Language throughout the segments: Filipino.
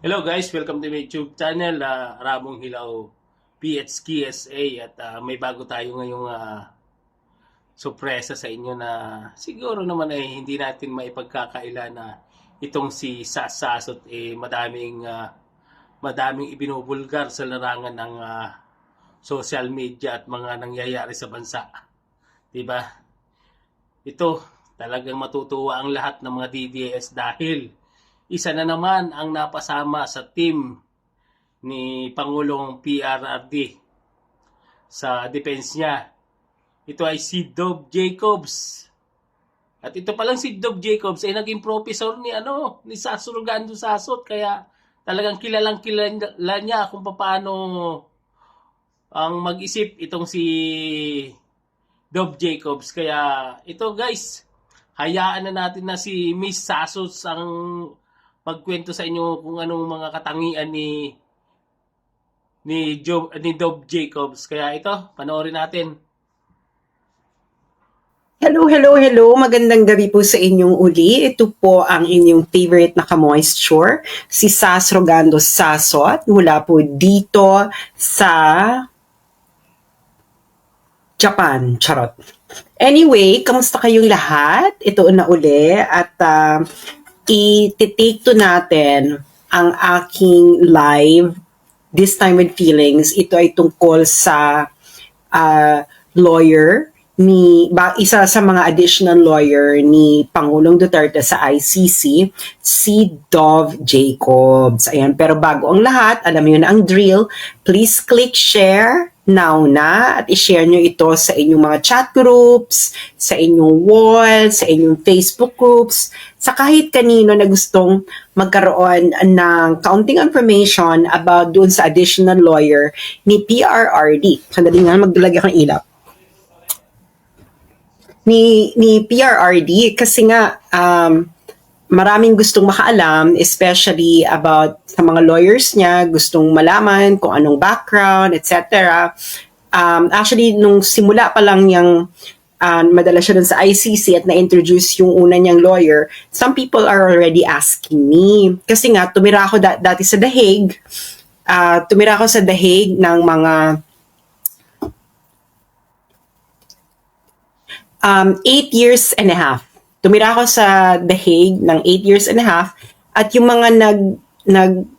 Hello guys, welcome to my YouTube channel, Ramong Hilaw PHKSA at may bago tayo ngayong sorpresa sa inyo na siguro naman ay hindi natin maipagkakaila na itong si Sasasot madaming ibinubulgar sa larangan ng social media at mga nangyayari sa bansa. 'Di ba? Ito talagang matutuwa ang lahat ng mga DDS dahil isa na naman ang napasama sa team ni Pangulong PRRD sa defense niya. Ito ay si Dov Jacobs. At ito palang si Dov Jacobs ay naging professor ni Sasurugando Sasot, kaya talagang kilalang kilala niya kung paano ang mag-isip itong si Dov Jacobs. Kaya ito guys, hayaan na natin na si Miss Sasot ang magkwento sa inyo kung anong mga katangian ni Dov Jacobs. Kaya ito, panoorin natin. Hello. Magandang gabi po sa inyong uli. Ito po ang inyong favorite na ka-moisture, si Sas Rogando Sasot, mula po dito sa Japan. Charot. Anyway, kamusta kayong lahat? Ito na uli at i-take to natin ang aking live This Time with Feelings. Ito ay tungkol sa lawyer isa sa mga additional lawyer ni Pangulong Duterte sa ICC, si Dov Jacobs. Ayan, pero bago ang lahat, alam niyo na ang drill. Please click share now na at i-share nyo ito sa inyong mga chat groups, sa inyong wall, sa inyong Facebook groups, sa kahit kanino na gustong magkaroon ng counting information about doon sa additional lawyer ni PRRD. Sandali nga, magdalagay akong ilap. Ni PRRD kasi nga maraming gustong makaalam, especially about sa mga lawyers niya, gustong malaman kung anong background, etc. Actually, nung simula pa lang niyang madala siya dun sa ICC at na-introduce yung una niyang lawyer, some people are already asking me. Kasi nga, tumira ako dati sa The Hague. Tumira ako sa The Hague ng mga 8 years and a half. Tumira ako sa The Hague ng 8 years and a half at yung mga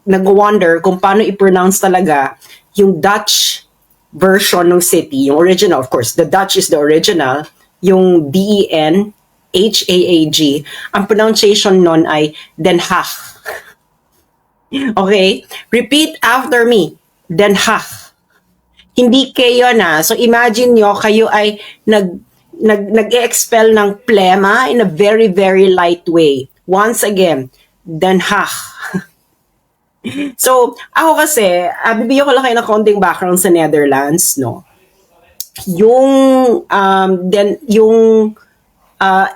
nag-wonder kung paano i-pronounce talaga yung Dutch version ng city, yung original, of course, the Dutch is the original, yung DENHAAG. Ang pronunciation nun ay Den Haag. Okay? Repeat after me. Den Haag. Hindi kayo na. So imagine nyo, kayo ay nag-expel ng plema in a very, very light way. Once again, Den Haag. So, ako kasi, bibigyan ko lang kayo ng konting background sa Netherlands, no? Yung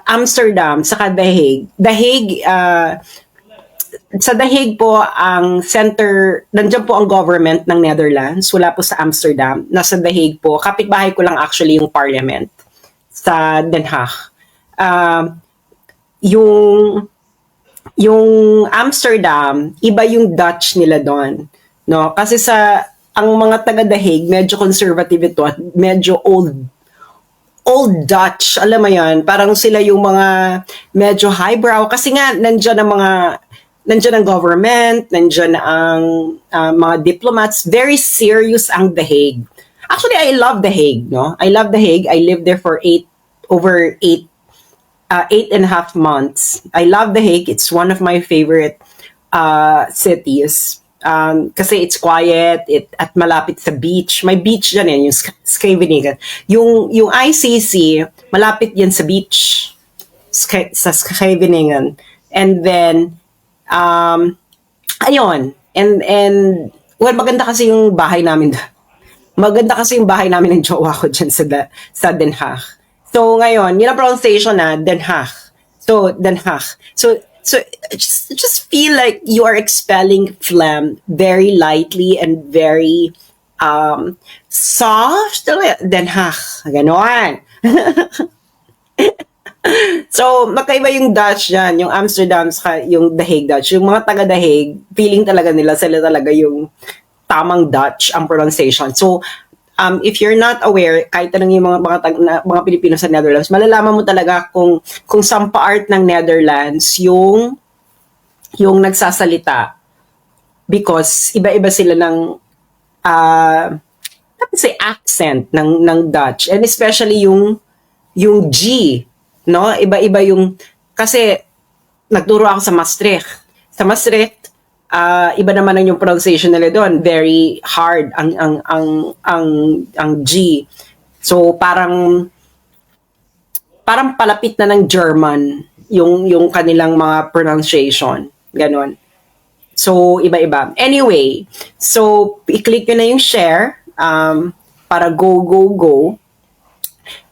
Amsterdam, saka The Hague. Sa The Hague po, ang center, nandiyan po ang government ng Netherlands, wala po sa Amsterdam. Nasa The Hague po, kapitbahay ko lang actually yung parliament sa Den Haag. Yung Amsterdam, iba yung Dutch nila doon, no? Kasi ang mga taga The Hague, medyo conservative ito at medyo old Dutch, alam mo yan, parang sila yung mga medyo highbrow kasi nga nandiyan ang government, nandiyan ang mga diplomats, very serious ang The Hague. Actually, I love The Hague, no? I love The Hague. I lived there for 8.5 months. I love The Hague. It's one of my favorite cities. Kasi it's quiet, at malapit sa beach. May beach dyan yung Scheveningen. Yung ICC, malapit yan sa beach, sa Scheveningen. And then, ayun. And well, maganda kasi yung bahay namin ng jowa ko dyan sa Den Haag. So, ngayon, yun ang pronunciation Den Haag. So, Den Haag. So just feel like you are expelling phlegm very lightly and very soft. Den Haag. Ganon. So, magkaiba yung Dutch yan, yung Amsterdam sa yung The Hague Dutch. Yung mga taga The Hague, feeling talaga nila sila talaga yung tamang Dutch ang pronunciation. So, if you're not aware, kahit anong yung mga Pilipino sa Netherlands, malalaman mo talaga kung saan part ng Netherlands yung nagsasalita because iba-iba sila ng say accent ng Dutch, and especially yung G, no? Iba-iba yung kasi nagturo ako sa Maastricht. Sa Maastricht, iba naman ang yung pronunciation nila doon. Very hard ang G. So parang palapit na ng German yung kanilang mga pronunciation. Ganon. So, iba-iba. Anyway, so, i-click nyo na yung share para go.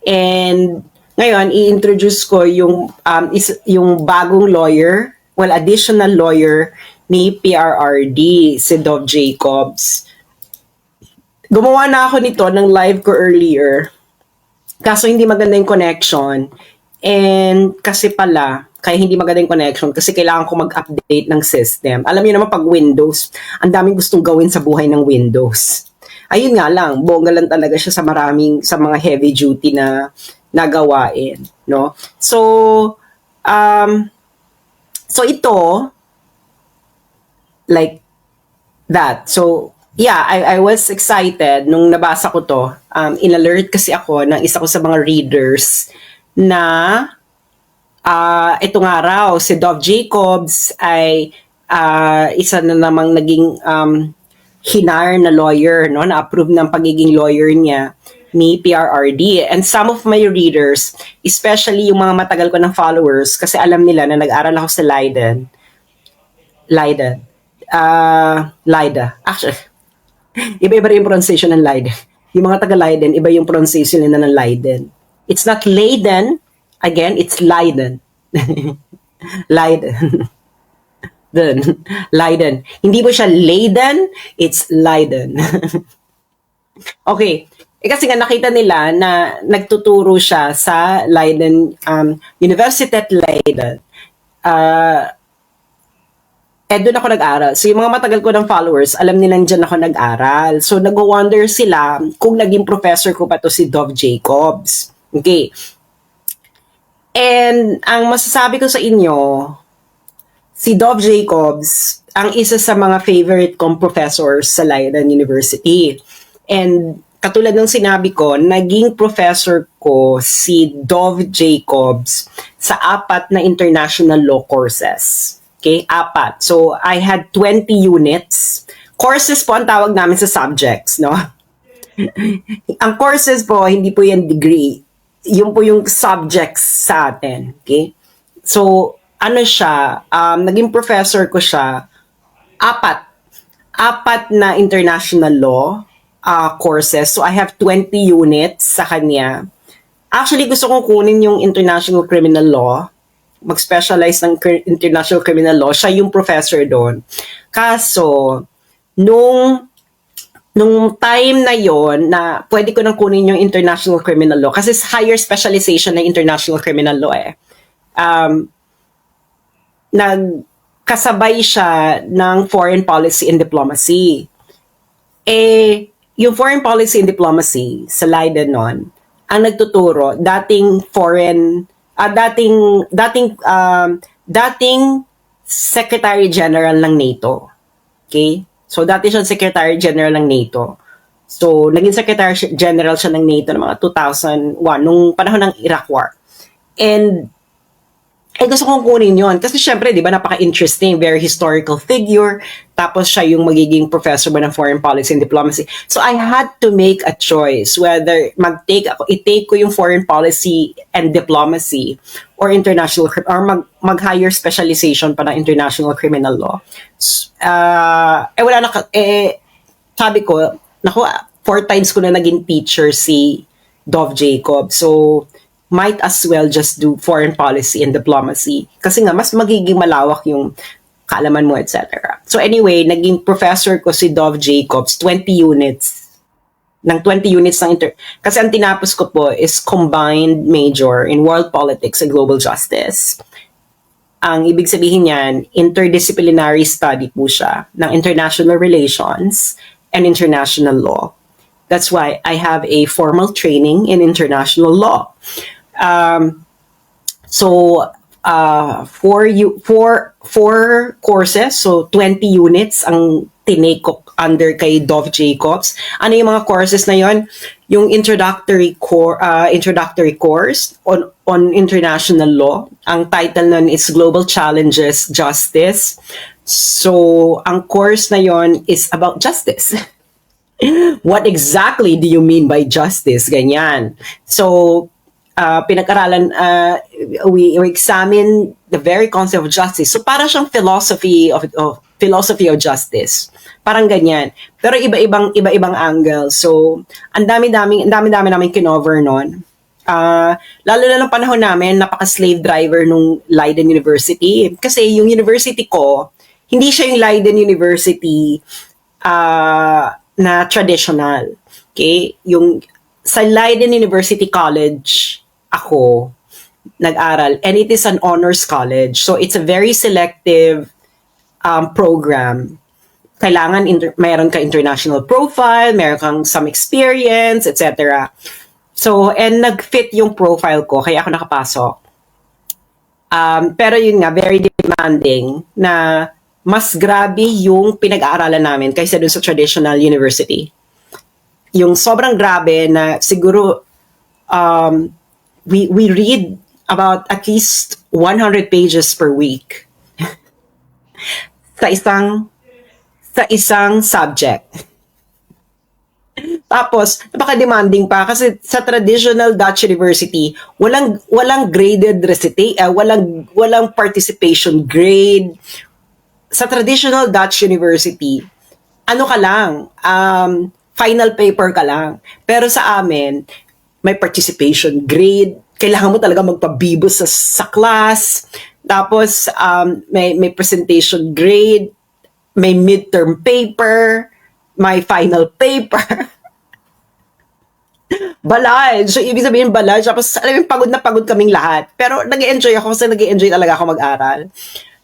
And, ngayon, i-introduce ko yung bagong lawyer, additional lawyer ni PRRD, si Dov Jacobs. Gumawa na ako nito ng live ko earlier. Kaso hindi maganda yung connection. And kasi pala, kaya hindi maganda yung connection kasi kailangan ko mag-update ng system. Alam niyo naman pag Windows, ang daming gustong gawin sa buhay ng Windows. Ayun nga lang, bongga lang talaga siya sa mga heavy duty na nagawain, no? So ito, like that. So, yeah, I was excited nung nabasa ko to. In-alert kasi ako ng isa ko sa mga readers na ito nga raw, si Dov Jacobs ay isa na namang naging hinar na lawyer, no? Na-approve ng pagiging lawyer niya ni PRRD. And some of my readers, especially yung mga matagal ko ng followers, kasi alam nila na nag-aral ako sa Leiden. Actually, iba-iba rin yung pronunciation ng Leiden. Yung mga taga-Leiden, iba yung pronunciation nila ng Leiden. It's not Leiden. Again, it's Leiden. Leiden. Leiden. Hindi mo siya Leiden, it's Leiden. Okay. Kasi nga nakita nila na nagtuturo siya sa Leiden, Universität Leiden. Doon ako nag-aral. So, yung mga matagal ko ng followers, alam nilang dyan ako nag-aral. So, nag-wonder sila kung naging professor ko pa to si Dov Jacobs. Okay. And, ang masasabi ko sa inyo, si Dov Jacobs, ang isa sa mga favorite kong professors sa Leiden University. And, katulad ng sinabi ko, naging professor ko si Dov Jacobs sa 4 na international law courses. Okay, 4. So, I had 20 units. Courses po ang tawag namin sa subjects, no? Ang courses po, hindi po yan degree. Yun po yung subjects sa atin. Okay? So, ano siya, naging professor ko siya, 4 na international law courses. So, I have 20 units sa kanya. Actually, gusto kong kunin yung international criminal law, mag-specialize ng international criminal law, siya yung professor doon. Kaso, nung time na yon na pwede ko nang kunin yung international criminal law, kasi higher specialization ng international criminal law nagkasabay siya ng foreign policy and diplomacy. Yung foreign policy and diplomacy sa Leiden nun, ang nagtuturo, dating Secretary General ng NATO. Okay? So, dati siya Secretary General ng NATO. So, naging Secretary General siya ng NATO ng mga 2001, nung panahon ng Iraq War. And, gusto kong kunin yun. Kasi syempre, di ba, napaka-interesting, very historical figure. Tapos siya yung magiging professor ba ng foreign policy and diplomacy. So, I had to make a choice whether i-take ko yung foreign policy and diplomacy or international, or mag-higher specialization pa ng international criminal law. Sabi ko, 4 times ko na naging teacher si Dov Jacob. So, might as well just do foreign policy and diplomacy. Kasi nga, mas magiging malawak yung kaalaman mo, etc. So anyway, naging professor ko si Dov Jacobs, 20 units. ng 20 units ng kasi ang tinapos ko po is combined major in world politics and global justice. Ang ibig sabihin niyan, interdisciplinary study po siya ng international relations and international law. That's why I have a formal training in international law. Four courses, so 20 units ang tinake ko under kay Dov Jacobs. Ano yung mga courses na yon? Yung introductory course on international law. Ang title nun is Global Challenges Justice. So, ang course na yon is about justice. What exactly do you mean by justice? Ganyan. So, pinag-aralan, we examine the very concept of justice. So, para siyang philosophy of justice. Parang ganyan. Pero iba-ibang angle. So, ang dami-dami namin kinover noon. Lalo na ng panahon namin, napaka-slave driver nung Leiden University. Kasi yung university ko, hindi siya yung Leiden University na traditional. Okay? Yung sa Leiden University College, ako nag-aral, and it is an honors college. So, it's a very selective program. Kailangan mayroon ka international profile, mayroon kang some experience, etc. So, and nag-fit yung profile ko, kaya ako nakapasok. Pero yun nga, very demanding na mas grabe yung pinag-aaralan namin kaysa dun sa traditional university. Yung sobrang grabe na siguro we read about at least 100 pages per week sa isang subject. Tapos, napaka-demanding pa kasi sa traditional Dutch university, walang graded walang participation grade. Sa traditional Dutch university, ano ka lang, final paper ka lang. Pero sa amin, may participation grade, kailangan mo talaga magpabibo sa class, tapos may presentation grade, may midterm paper, may final paper. Balaj. So, ibig sabihin balaj. Tapos, alam mo, pagod na pagod kaming lahat. Pero, nag-enjoy ako kasi nag-enjoy talaga ako mag-aral.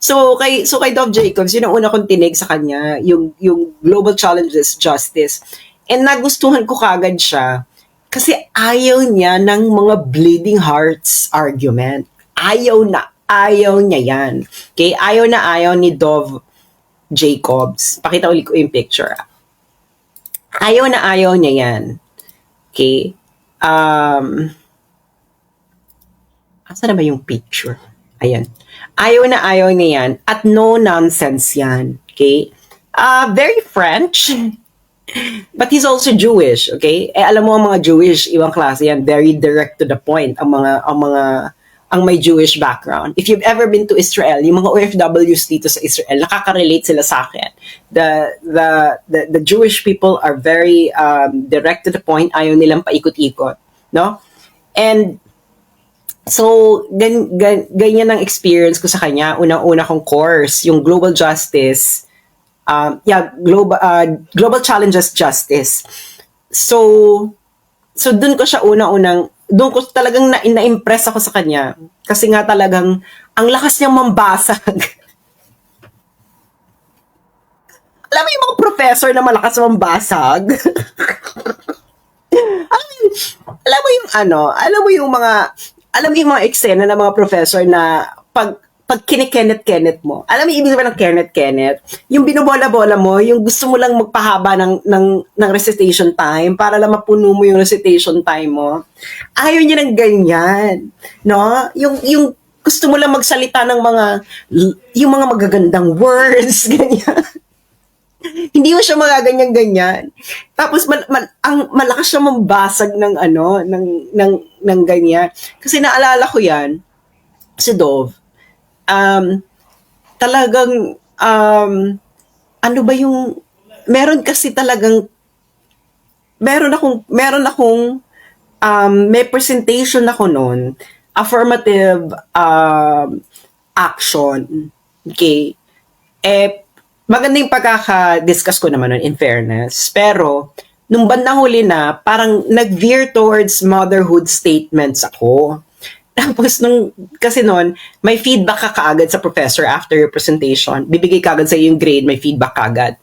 So, kay Dov Jacobs, yun ang una kong tinig sa kanya, yung Global Challenges Justice. And nagustuhan ko kagad siya kasi ayaw niya ng mga bleeding hearts argument. Ayaw niya yan. Okay? Ayaw ni Dov Jacobs. Pakita ulit ko yung picture. Ayaw niya yan. Okay? Asa na ba yung picture? Ayan. Ayaw niya yan. At no nonsense yan. Okay? Very French. But he's also Jewish. Okay? Alam mo ang mga Jewish, ibang klase yan. Very direct to the point. Ang may Jewish background. If you've ever been to Israel, yung mga OFWs dito sa Israel, nakaka-relate sila sa akin. The Jewish people are very direct to the point. Ayaw nilang paikot-ikot. No? And so, ganyan ang experience ko sa kanya. Unang-una kong course, yung Global Justice, Global Challenges Justice. So dun ko siya doon ko talagang na-impress ako sa kanya. Kasi nga talagang, ang lakas niyang mambasag. Alam mo yung mga professor na malakas mambasag? alam mo yung mga eksena ng mga professor na pag kinikenet-kenet mo. Alam mo yung ibig sabihin ng kenet-kenet? Yung binobola-bola mo, yung gusto mo lang magpahaba ng recitation time para lang mapuno mo yung recitation time mo. Ayaw niya ng ganyan. No? Yung gusto mo lang magsalita ng yung mga magagandang words, ganyan. Hindi mo siya magaganyan-ganyan. Tapos ang malakas siya mambasag ng ganyan. Kasi naalala ko yan, si Dov, talagang ano ba yung meron akong may presentation ako noon, affirmative action. Okay? Maganda yung pagkaka-discuss ko naman nun, in fairness. Pero nung bandang huli na, parang nag-veer towards motherhood statements ako. Tapos kasi noon, may feedback ka kaagad sa professor after your presentation. Bibigay kaagad sa yung grade, may feedback kaagad.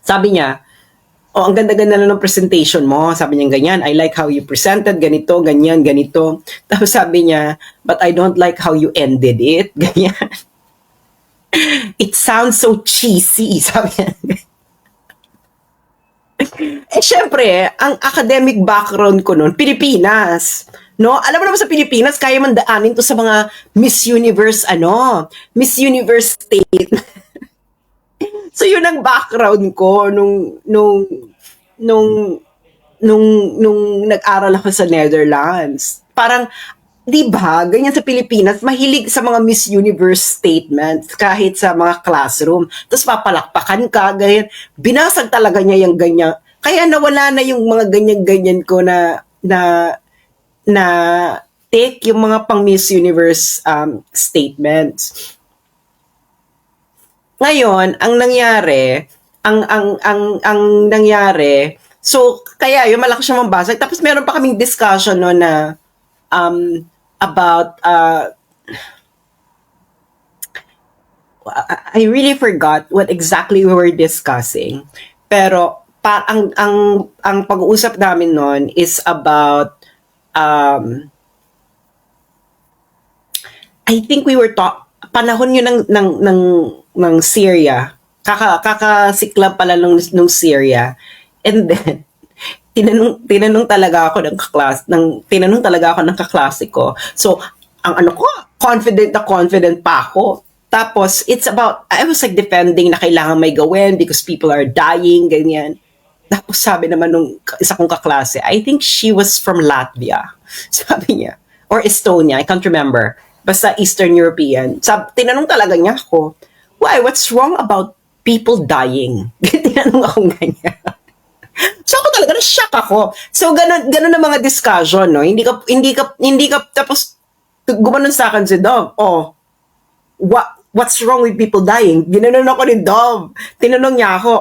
Sabi niya, oh, ang ganda-ganda na ng presentation mo. Sabi niya ganyan, I like how you presented, ganito, ganyan, ganito. Tapos sabi niya, but I don't like how you ended it. Ganyan. It sounds so cheesy, sabi niya. Eh, syempre, ang academic background ko noon, Pilipinas. No? Alam mo naman sa Pilipinas, kaya man daanin to sa mga Miss Universe, Miss Universe state. So, yun ang background ko nung nag-aral ako sa Netherlands. Parang, di ba, ganyan sa Pilipinas, mahilig sa mga Miss Universe statements kahit sa mga classroom. Tapos papalakpakan ka, ganyan. Binasag talaga niya yung ganyan. Kaya nawala na yung mga ganyan-ganyan ko na take yung mga pang Miss Universe statements. Ngayon, ang nangyari, so kaya yun malaki siya mambasag. Tapos meron pa kaming discussion no na about I really forgot what exactly we were discussing. Pero ang pag-uusap namin noon is about I think we were panahon yun ng Syria. Kakasiklab pala nung Syria. And then tinanong talaga ako ng kaklase ko. So, ang ano ko, confident pa ako. Tapos, it's about, I was like defending na kailangan may gawin because people are dying, ganyan. Tapos sabi naman nung isa kong kaklase, I think she was from Latvia. Sabi niya. Or Estonia, I can't remember. Basta Eastern European. Tinanong talaga niya ako, why, what's wrong about people dying? Tinanong akong ganyan. So ako talaga, na-shock ako. So ganun na mga discussion, no? Hindi ka, tapos gumanon sa akin si Dom, what's wrong with people dying? Ginanon ako ni Dom. Tinanong niya ako,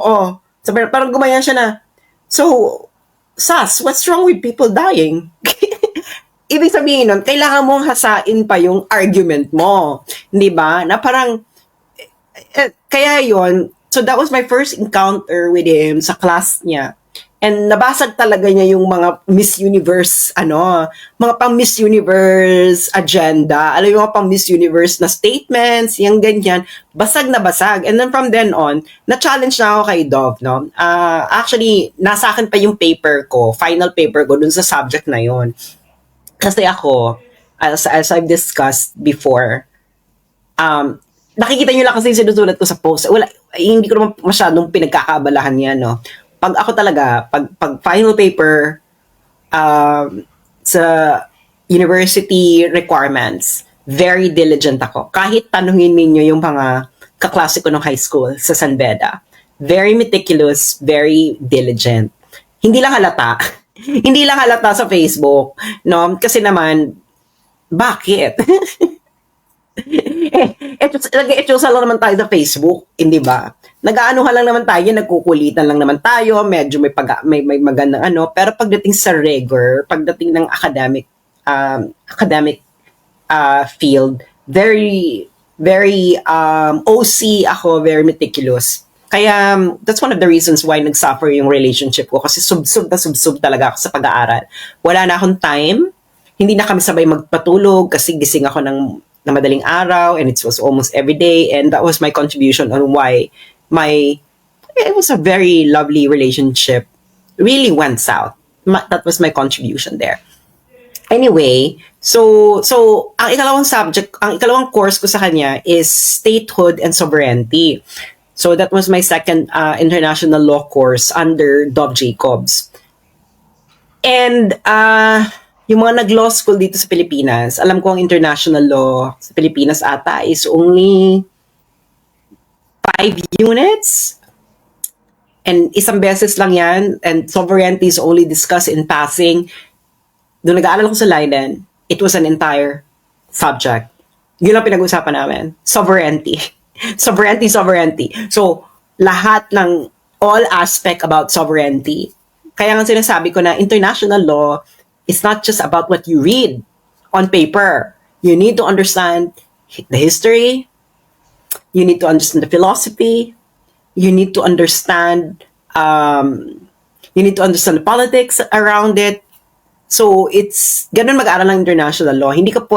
sabi, parang gumayan siya na, so, Sas, what's wrong with people dying? Ibig sabihin nun, kailangan mong hasain pa yung argument mo. Di ba? Na parang, kaya yon. So that was my first encounter with him sa class niya. And nabasag talaga niya yung mga Miss Universe, mga pang Miss Universe agenda. Alam yung mga pang Miss Universe na statements, yung ganyan. Basag na basag. And then from then on, na-challenge na ako kay Dov, no? Actually, nasa akin pa yung paper ko, final paper ko dun sa subject na yon. Kasi ako, as I've discussed before, nakikita nyo lang kasi sinusulat ko sa post. Wala, hindi ko naman masyadong pinagkakaabalahan yan, no? Pag ako talaga, pag final paper sa university requirements, very diligent ako. Kahit tanungin ninyo yung mga kaklase ko ng high school sa San Beda. Very meticulous, very diligent. Hindi lang halata. Hindi lang halata sa Facebook, no? Kasi naman, bakit? Nag-etyosa lang naman tayo sa Facebook, hindi ba? Nag-aanuhan lang naman tayo, nagkukulitan lang naman tayo, medyo may magandang pero pagdating sa rigor, pagdating ng academic field, very OC ako, very meticulous. Kaya that's one of the reasons why nag-suffer yung relationship ko kasi subsub talaga ako sa pag-aaral. Wala na akong time, hindi na kami sabay magpatulog kasi gising ako ng madaling araw and it was almost every day, and that was my contribution on why it was a very lovely relationship really went south. That was my contribution there. Anyway, so ang ikalawang course ko sa kanya is statehood and sovereignty. So that was my second international law course under Dov Jacobs. And yung mga nag-law school dito sa Pilipinas, alam ko ang international law sa Pilipinas ata is only 5 units. And isang beses lang yan. And sovereignty is only discussed in passing. Doon nag-aaral ako sa Leiden, it was an entire subject. Yun lang pinag-usapan namin. Sovereignty. Sovereignty. So, lahat ng all aspect about sovereignty kaya nga sinasabi ko na international law is not just about what you read on paper. You need to understand the history, you need to understand the philosophy, you need to understand the politics around it. So it's ganun mag-aral ng international law. Hindi siya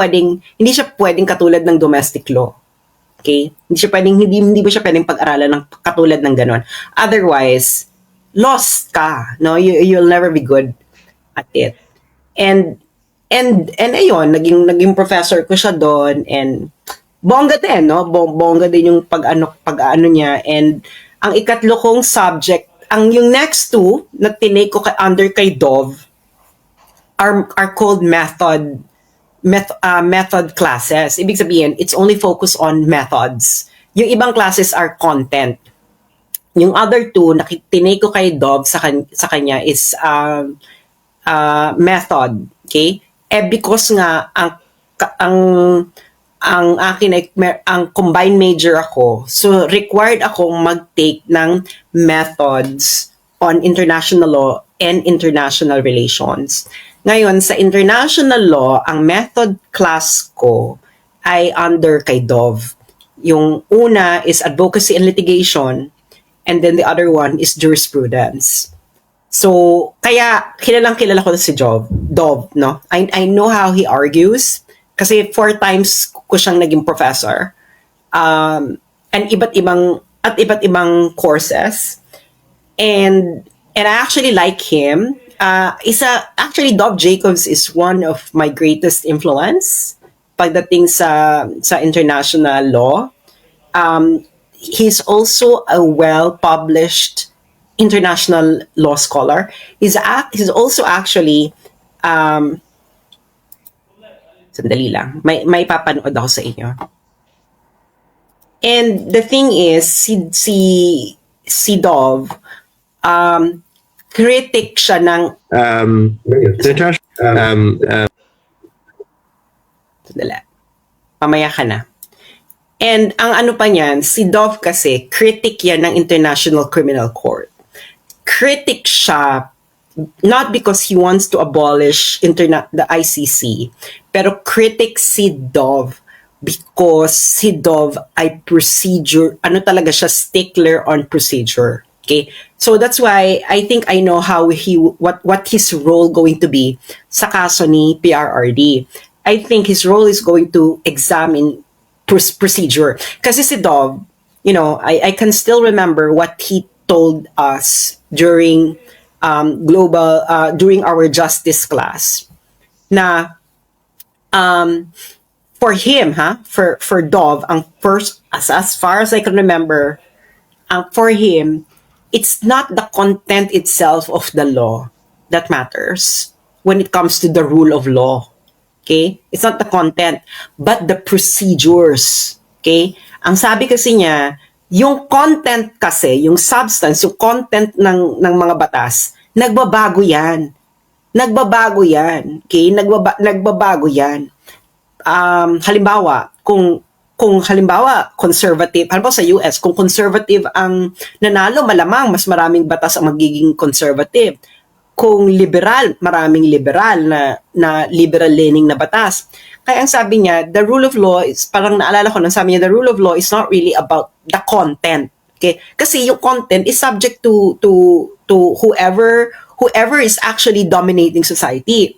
pwedeng katulad ng domestic law. Okay? Hindi mo siya pwedeng pag-aralan ng katulad ng ganun. Otherwise, lost ka, no? You'll never be good at it. And ayun, naging professor ko siya doon, and bongga din, no? Bongga din yung pag-ano niya. And ang ikatlo kong subject, yung next two na tinake ko under kay Dov are called method classes. Ibig sabihin, it's only focused on methods. Yung ibang classes are content. Yung other two na tinake ko kay Dov sa kanya is method. Okay? Because nga ang akin ay ang combined major ako, so required akong mag-take ng methods on international law and international relations. Ngayon, sa international law, ang method class ko ay under kay Dov. Yung una is advocacy and litigation, and then the other one is jurisprudence. So, kaya kilala ko si Dov, no? I know how he argues kasi 4 times ko siyang naging professor. And iba't ibang courses. And I actually like him. Actually Dov Jacobs is one of my greatest influence pagdating sa international law. He's also a well-published international law scholar. He's also actually sandali lang. May papanood ako sa inyo. And the thing is, si Dov, critic siya ng sandali. Mamaya ka na. And ang ano pa niyan, si Dov kasi, critic yan ng International Criminal Court. Critic siya not because he wants to abolish the ICC, pero critic si Dov because si Dov ay procedure, talaga siya, stickler on procedure. Okay? So that's why I think I know how what his role going to be sa kaso ni PRRD. I think his role is going to examine procedure. Kasi si Dov, I can still remember what he told us during during our justice class na for him, for Dov, ang first, as far as I can remember, for him, it's not the content itself of the law that matters when it comes to the rule of law. Okay? It's not the content, but the procedures. Okay? Ang sabi kasi niya, yung content kasi, yung substance, yung content ng mga batas, nagbabago yan. Nagbabago yan. Okay? Nagbabago yan. Halimbawa, kung halimbawa conservative, halimbawa sa US, kung conservative ang nanalo, malamang mas maraming batas ang magiging conservative. Kung liberal, maraming liberal na liberal leaning na batas. Kaya ang sabi niya, the rule of law is, parang naalala ko nang sabi niya, the rule of law is not really about the content. Okay? Kasi yung content is subject to whoever is actually dominating society.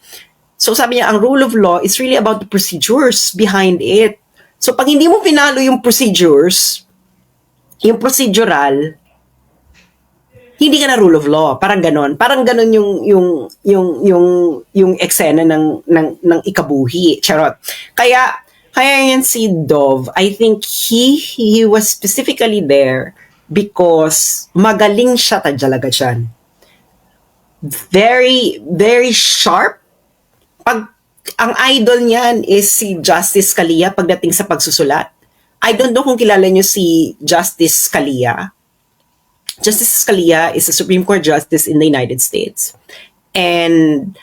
So sabi niya, ang rule of law is really about the procedures behind it. So pag hindi mo pinalo yung procedures, yung procedural, hindi ka na rule of law. Parang ganon. Parang ganon yung eksena ng ikabuhi. Charot. Kaya yan si Dov, I think he was specifically there because magaling siya talaga dyan. Very, very sharp. Pag ang idol niyan is si Justice Scalia pagdating sa pagsusulat. I don't know kung kilala niyo si Justice Scalia. Justice Scalia is a Supreme Court justice in the United States. And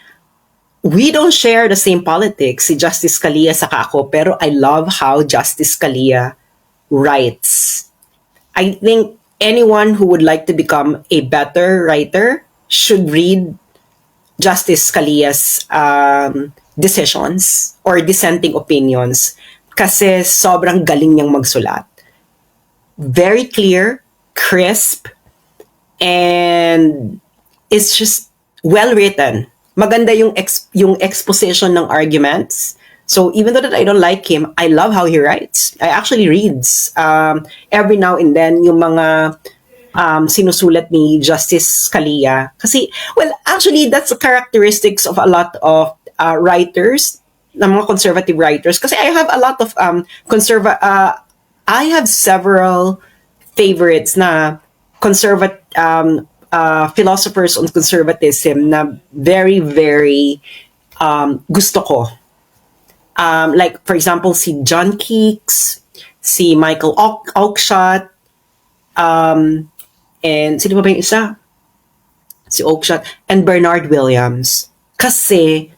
we don't share the same politics, si Justice Scalia saka ako, pero I love how Justice Scalia writes. I think anyone who would like to become a better writer should read Justice Scalia's decisions or dissenting opinions kasi sobrang galing niyang magsulat. Very clear, crisp, and it's just well written. Maganda yung exposition ng arguments. So even though that I don't like him, I love how he writes. I actually reads every now and then yung mga sinusulat ni Justice Scalia. Kasi, well, actually, that's the characteristics of a lot of writers, ng mga conservative writers. Kasi I have a lot of I have several favorites na philosophers on conservatism na very, very gusto ko. Like, for example, si John Keeks, si Michael Oakeshott, and sino pa ba yung isa? Si Oakeshott, and Bernard Williams. Kasi,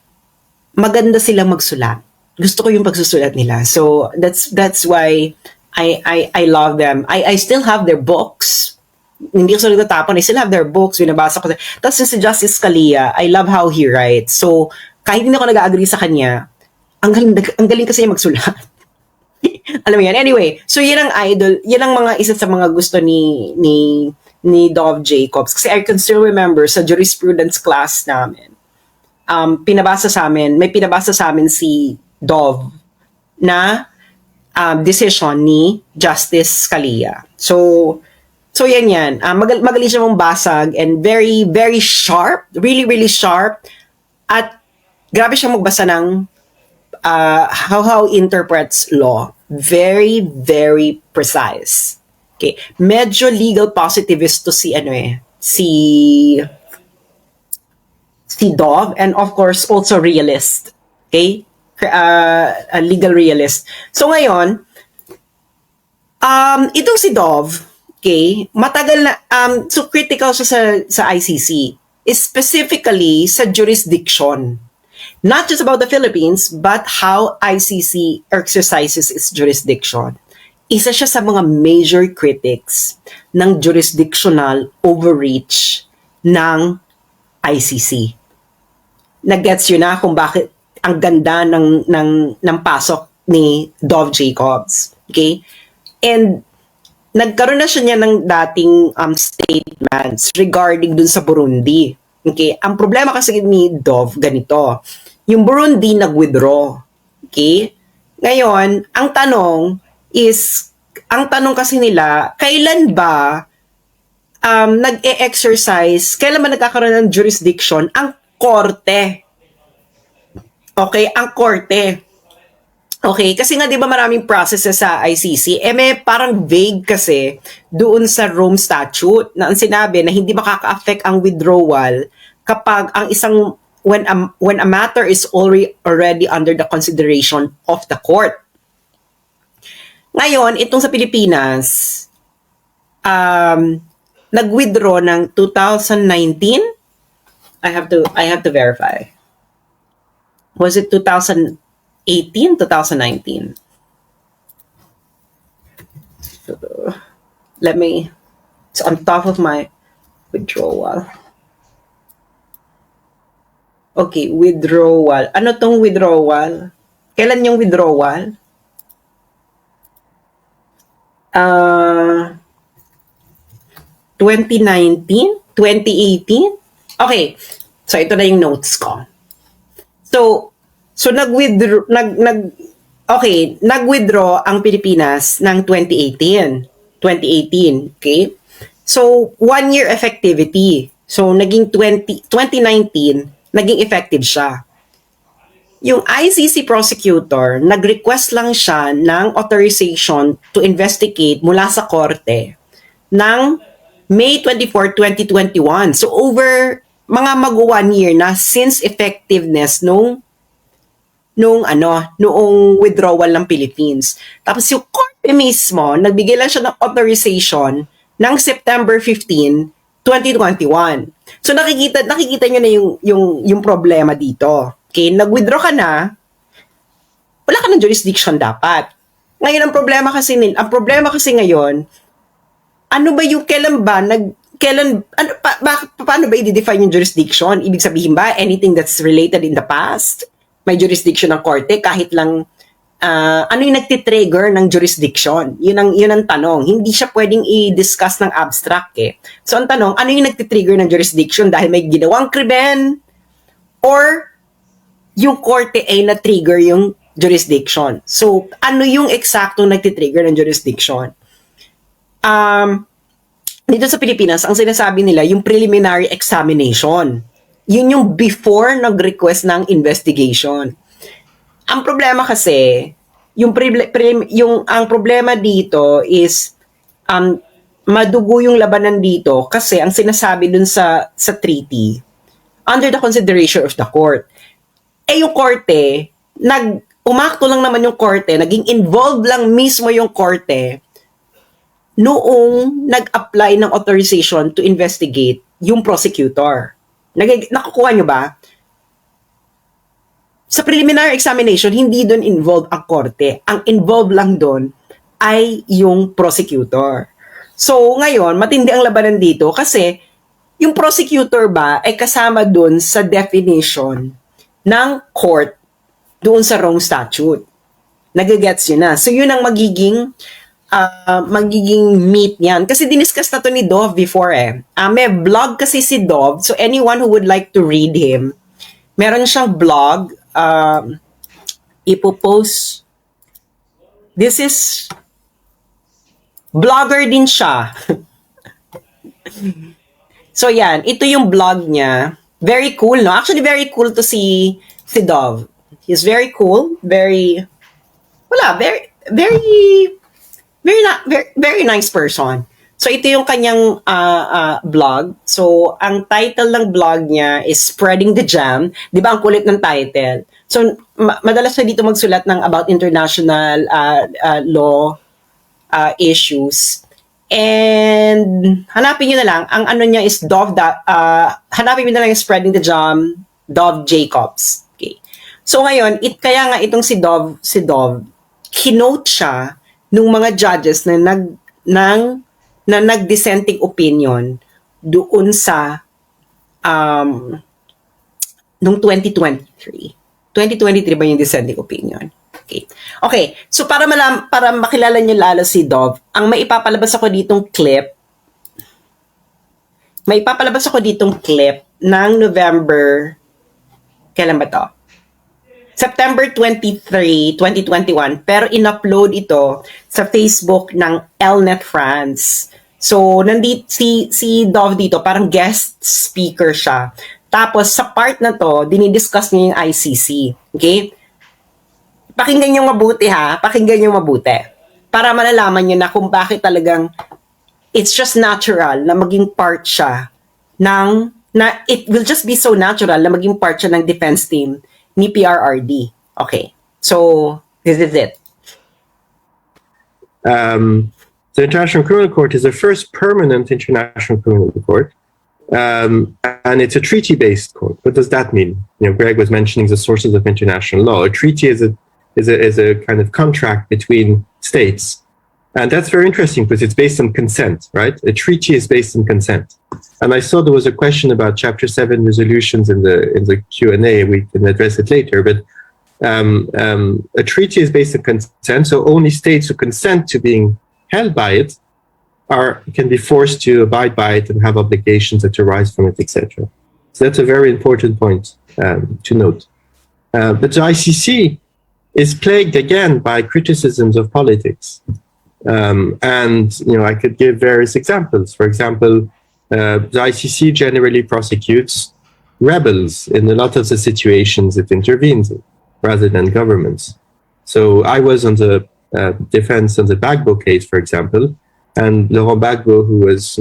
maganda silang magsulat. Gusto ko yung pagsusulat nila. So, that's why I love them. I still have their books. Hindi ko sila natapon. I still have their books. Binabasa ko. Tapos si Justice Scalia, I love how he writes. So, kahit hindi ako nag-agree sa kanya, ang galing kasi magsulat. Alam mo yan? Anyway, so yun ang idol, yun ang mga isa sa mga gusto ni Dov Jacobs. Kasi I can still remember sa jurisprudence class namin, may pinabasa sa amin si Dov na decision ni Justice Scalia. So yan. Magaling siya mong basag and very, very sharp. Really, really sharp. At grabe siya magbasa ng how interprets law. Very, very precise. Okay. Medyo legal positivist to si Dov, and of course also realist. Okay? A legal realist. So ngayon, itong si Dov, okay, matagal na so critical siya sa ICC, specifically sa jurisdiction. Not just about the Philippines, but how ICC exercises its jurisdiction. Isa siya sa mga major critics ng jurisdictional overreach ng ICC. Nag-gets yun na kung bakit ang ganda ng pasok ni Dov Jacobs. Okay? And nagkaroon na siya niya ng dating statements regarding dun sa Burundi. Okay? Ang problema kasi ni Dov, ganito. Yung Burundi nag-withdraw. Okay? Ngayon, ang tanong kasi nila, kailan ba nag-e-exercise, kailan ba nagkakaroon ng jurisdiction ang korte? Okay? Ang korte. Okay? Kasi nga, di ba maraming processes sa ICC? May parang vague kasi doon sa Rome Statute na ang sinabi na hindi makaka-affect ang withdrawal kapag ang isang when a matter is already under the consideration of the court. Ngayon, itong sa Pilipinas, nag-withdraw ng 2019. I have to verify. Was it 2018, 2019? So, it's on top of my withdrawal. Okay, withdrawal. Ano tong withdrawal? Kailan yung withdrawal? 2019? 2018? Okay. So, ito na yung notes ko. So nag-withdraw ang Pilipinas ng 2018. 2018, okay? So, 1 year effectivity. So, naging 2019, naging effective siya. Yung ICC prosecutor, nag-request lang siya ng authorization to investigate mula sa korte ng May 24, 2021. So, over mga mag-1 year na since effectiveness noong withdrawal ng Philippines. Tapos yung korte mismo, nagbigay lang siya ng authorization ng September 15, 2021. So nakikita niyo na yung problema dito. Okay, nag-withdraw ka na, wala ka ng jurisdiction dapat. Ngayon ang problema kasi ngayon, ano ba yung kailan kailan, paano ba i-define yung jurisdiction? Ibig sabihin ba, anything that's related in the past, may jurisdiction ng korte, kahit lang, ano yung nagtitrigger ng jurisdiction? Yun ang tanong. Hindi siya pwedeng i-discuss ng abstract eh. So, ang tanong, ano yung nagtitrigger ng jurisdiction dahil may ginawang krimen or yung korte ay na-trigger yung jurisdiction? So, ano yung eksaktong nagtitrigger ng jurisdiction? Dito sa Pilipinas, ang sinasabi nila, yung preliminary examination. Yun yung before nag-request ng investigation. Ang problema kasi, ang problema dito is, madugo yung labanan dito kasi ang sinasabi dun sa treaty, under the consideration of the court. Yung korte, umakto lang naman yung korte, naging involved lang mismo yung korte noong nag-apply ng authorization to investigate yung prosecutor. Nakukuha nyo ba? Sa preliminary examination, hindi doon involved ang korte. Ang involved lang doon ay yung prosecutor. So, ngayon, matindi ang labanan dito kasi yung prosecutor ba ay kasama doon sa definition ng court doon sa wrong statute. Nagagets yun na. So, yun ang magiging meat niyan. Kasi diniscuss na to ni Dov before eh. May blog kasi si Dov. So, anyone who would like to read him, meron siyang blog. Ipopost. This is blogger din siya. So, yan. Ito yung blog niya. Very cool, no? Actually, very cool to see si Dov. He's very cool. Very nice person. So, ito yung kanyang blog. So, ang title ng blog niya is Spreading the Jam. Di ba, ang kulit ng title? So, madalas na dito magsulat ng about international law issues. And, hanapin nyo na lang. Ang ano niya is hanapin nyo na lang yung Spreading the Jam, Dov Jacobs. Okay. So, ngayon, kaya nga itong si Dov, kinote siya nung mga judges na nag-dissenting opinion doon sa nung 2023. 2023 ba yung dissenting opinion? Okay. Okay. So para makilala niyo lalo si Dov, ang maipapalabas ako ditong clip ng November, kailan ba to? September 23, 2021, pero in-upload ito sa Facebook ng Elnet France. So, nandito si Dov dito, parang guest speaker siya. Tapos, sa part na to, dinidiscuss niya yung ICC. Okay? Pakinggan niyo mabuti ha. Pakinggan niyo mabuti. Para malalaman niyo na kung bakit talagang it's just natural na maging part siya it will just be so natural na maging part siya ng defense team ni PRRD. Okay. So, this is it. The International Criminal Court is the first permanent international criminal court. And it's a treaty-based court. What does that mean? Greg was mentioning the sources of international law. A treaty is a kind of contract between states. And that's very interesting because it's based on consent, right? A treaty is based on consent. And I saw there was a question about Chapter 7 resolutions in the Q&A. We can address it later. But a treaty is based on consent, so only states who consent to being held by it can be forced to abide by it and have obligations that arise from it, etc. So that's a very important point to note. But the ICC is plagued again by criticisms of politics. And I could give various examples. For example, the ICC generally prosecutes rebels in a lot of the situations it intervenes in, rather than governments. So I was on the defense of the Gbagbo case, for example, and Laurent Gbagbo, who was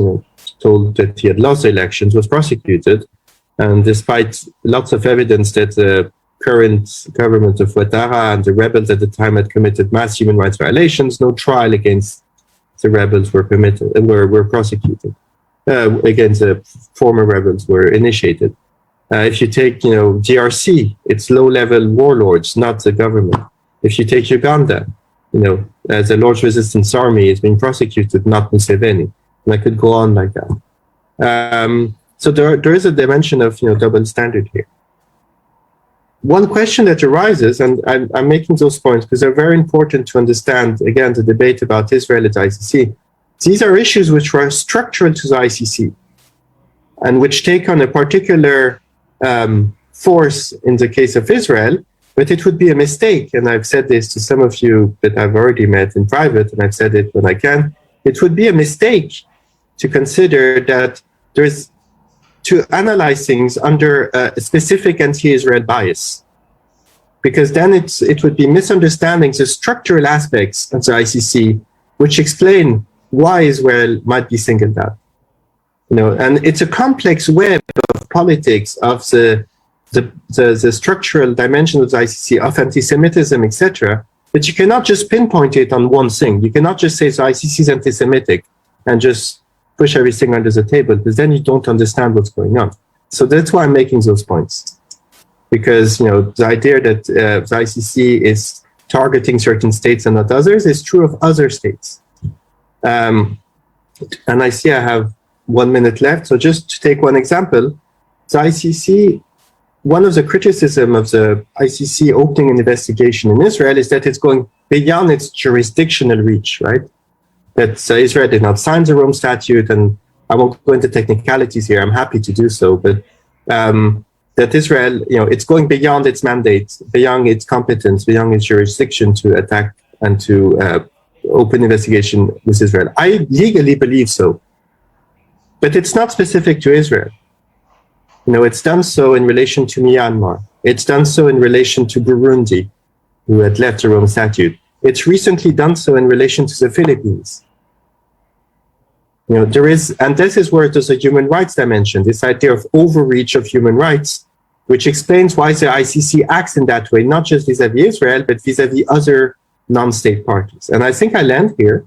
told that he had lost the elections, was prosecuted. And despite lots of evidence that the current government of Ouattara and the rebels at the time had committed mass human rights violations, no trial against the rebels were prosecuted. Against the former rebels were initiated. If you take, DRC, it's low-level warlords, not the government. If you take Uganda, as a Lord's Resistance Army is being prosecuted, not Museveni. And I could go on like that. So there is a dimension of double standard here. One question that arises, and I'm making those points because they're very important to understand, again, the debate about Israel at ICC. These are issues which are structural to the ICC and which take on a particular force in the case of Israel, but it would be a mistake, and I've said this to some of you that I've already met in private, and I've said it when I can, it would be a mistake to consider that there's to analyze things under a specific anti-Israel bias, because then it would be misunderstanding the structural aspects of the ICC, which explain why Israel might be singled out. And it's a complex web of politics, of the structural dimension of the ICC, of anti-Semitism, etc. But you cannot just pinpoint it on one thing. You cannot just say the ICC is anti-Semitic and just push everything under the table, because then you don't understand what's going on. So that's why I'm making those points, because the idea that the ICC is targeting certain states and not others is true of other states. And I see I have 1 minute left, so just to take one example, the ICC, one of the criticism of the ICC opening an investigation in Israel is that it's going beyond its jurisdictional reach, right? That Israel did not sign the Rome Statute, and I won't go into technicalities here. I'm happy to do so, but that Israel, it's going beyond its mandate, beyond its competence, beyond its jurisdiction to attack and to open investigation with Israel. I legally believe so, but it's not specific to Israel. It's done so in relation to Myanmar. It's done so in relation to Burundi, who had left the Rome Statute. It's recently done so in relation to the Philippines. There is, and this is where there's a human rights dimension, this idea of overreach of human rights, which explains why the ICC acts in that way, not just vis-à-vis Israel, but vis-à-vis other non-state parties. And I think I land here,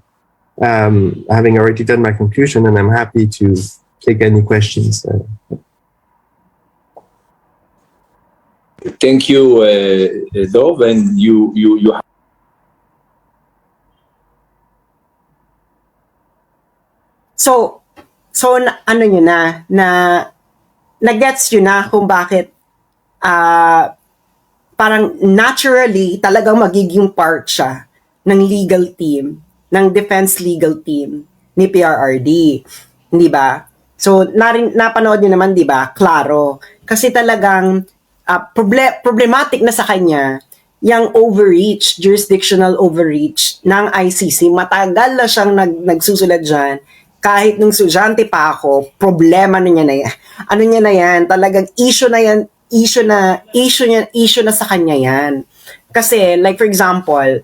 having already done my conclusion, and I'm happy to take any questions. Thank you, Dov, and you So ano nyo na-gets nyo na kung bakit parang naturally talagang magiging part siya ng legal team, ng defense legal team ni PRRD. Hindi ba? So, napanood nyo naman, di ba? Klaro. Kasi talagang problematic na sa kanya yung overreach, jurisdictional overreach ng ICC. Matagal na siyang nagsusulat dyan. Kahit nung estudyante pa ako, problema na niya na yan. Ano niya na yan? Talagang issue na sa kanya yan. Kasi, like for example,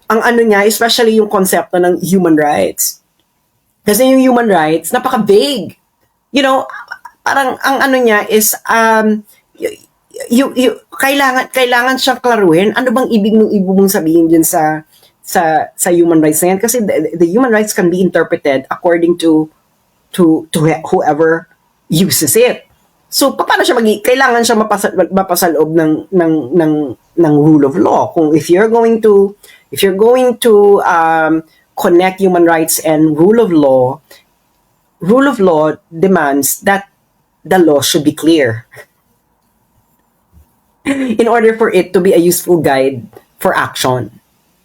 ang ano niya, especially yung konsepto ng human rights. Kasi yung human rights, napaka-vague. Parang ang ano niya is, kailangan siyang klaruhin. Ano bang ibig mong sabihin dyan sa human rights na yan? Kasi the human rights can be interpreted according to whoever uses it. So paano siya kailangan siya mapasa loob ng rule of law. Kung if you're going to connect human rights and rule of law demands that the law should be clear in order for it to be a useful guide for action.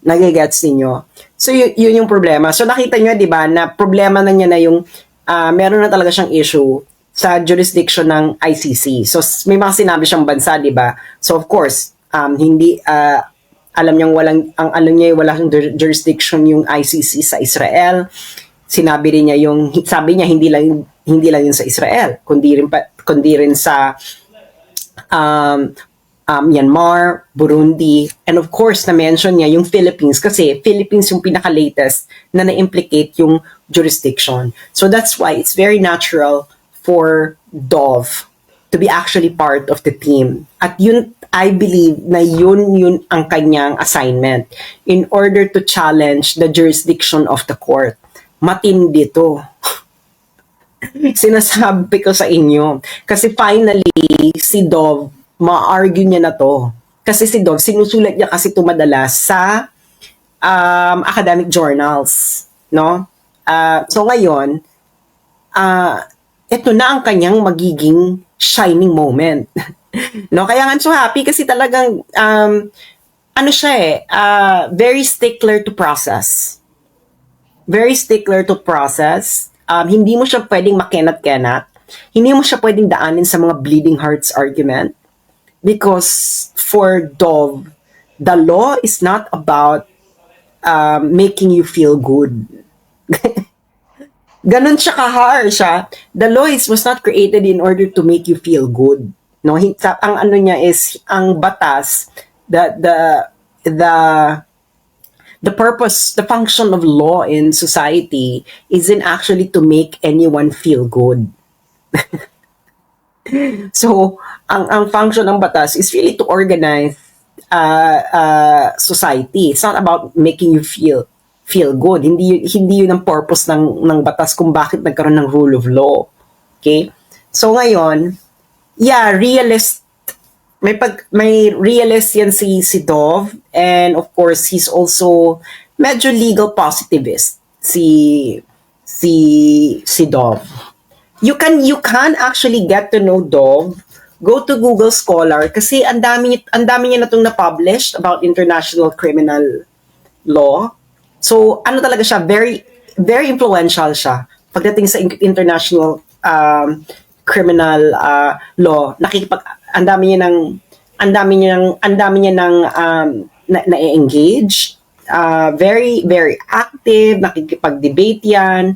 Nagigets ninyo? So, yun yung problema. So, nakita nyo, di ba, na problema na niya na yung, meron na talaga siyang issue sa jurisdiction ng ICC. So, may mga sinabi siyang bansa, di ba? So, of course, alam niyang walang jurisdiction yung ICC sa Israel. Sinabi rin niya sabi niya, hindi lang yun sa Israel, kundi rin sa, Myanmar, Burundi, and of course, na-mention niya yung Philippines kasi Philippines yung pinaka-latest na na-implicate yung jurisdiction. So that's why it's very natural for Dov to be actually part of the team. At yun, I believe na yun ang kanyang assignment in order to challenge the jurisdiction of the court. Matindi to. Sinasabi ko sa inyo. Kasi finally, si Dov, ma-argue niya na to. Kasi si Dov, sinusulat niya kasi ito madalas sa academic journals. No? So ngayon, ito na ang kanyang magiging shining moment. No, kaya nga I'm so happy kasi talagang ano siya very stickler to process. Very stickler to process. Hindi mo siya pwedeng makenat-kenat. Hindi mo siya pwedeng daanin sa mga bleeding hearts argument. Because for Dove, the law is not about making you feel good. Ganun siya ka-harsh siya. The law was not created in order to make you feel good. No, ang ano niya is ang batas, the purpose, the function of law in society isn't actually to make anyone feel good. So, ang function ng batas is really to organize society. It's not about making you feel good. Hindi yun ang purpose ng batas kung bakit nagkaroon ng rule of law. Okay? So ngayon, realist, may realist yan si Dove, and of course he's also medyo legal positivist si Dove. You can actually get to know Dove. Go to Google Scholar kasi ang dami niya na itong na-published about international criminal law. So, ano talaga siya, very, very influential siya pagdating sa international criminal law. Ang dami niya nang na-engage. Very, very active, nakikipag-debate yan.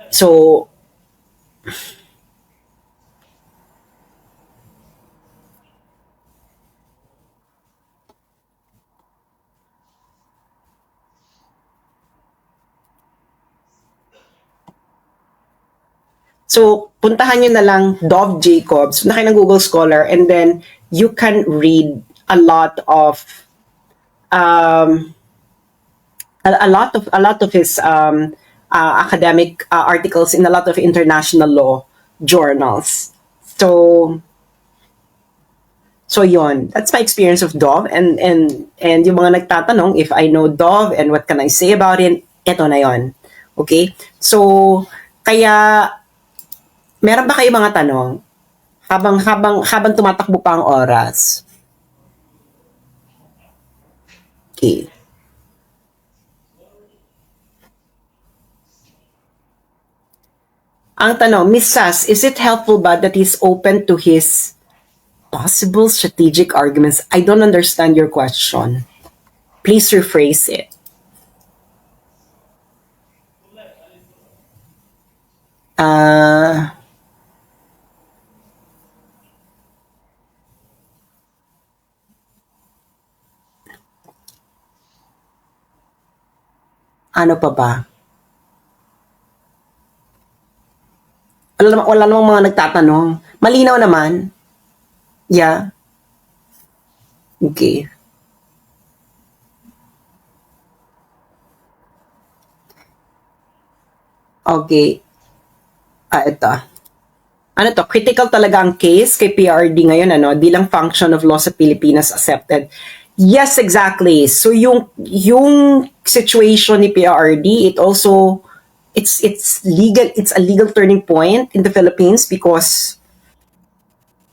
So, puntahan nyo na lang Dove Jacobs, punta kayo ng Google Scholar, and then you can read a lot of his academic articles in a lot of international law journals. So yon, that's my experience of Dove, and yung mga nagtatanong if I know Dove and what can I say about it, eto na yon. Okay? So, kaya meron ba kayo mga tanong habang tumatakbo pa ang oras? Okay. Ang tanong, Miss Sass, is it helpful ba that he's open to his possible strategic arguments? I don't understand your question. Please rephrase it. Ano pa ba? Wala namang mga nagtatanong. Malinaw naman. Yeah. Okay. Okay. Ito. Ano to? Critical talaga ang case kay PRD ngayon, ano? Di lang function of law sa Pilipinas accepted. Yes, exactly. So yung situation ni PRD, it's legal, it's a legal turning point in the Philippines because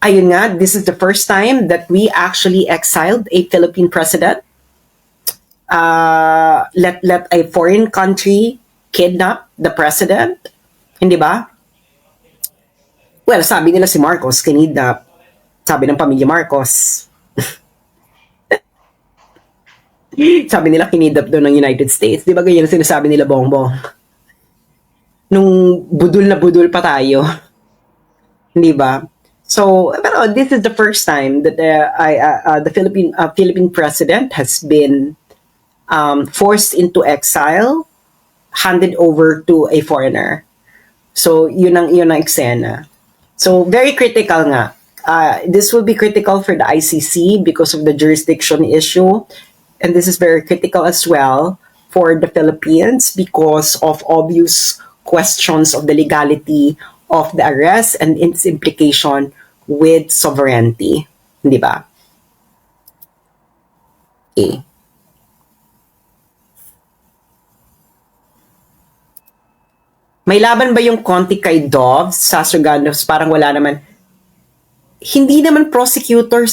ayun nga, this is the first time that we actually exiled a Philippine president. Let a foreign country kidnap the president. Hindi ba? Well, sabi nila si Marcos kinidnap. Sabi ng pamilya Marcos. Sabi nila kinidnap doon ng United States. Di ba ganyan sinasabi nila, Bongbong? Nung budol na budol pa tayo. Di ba? So, pero this is the first time that the Philippine president has been forced into exile, handed over to a foreigner. So, yun ang eksena. So, very critical nga. This will be critical for the ICC because of the jurisdiction issue. And this is very critical as well for the Philippines because of obvious questions of the legality of the arrest and its implication with sovereignty. Di ba? Okay. May laban ba yung Conti kay Dove? Sastroganos, parang wala naman. Hindi naman prosecutor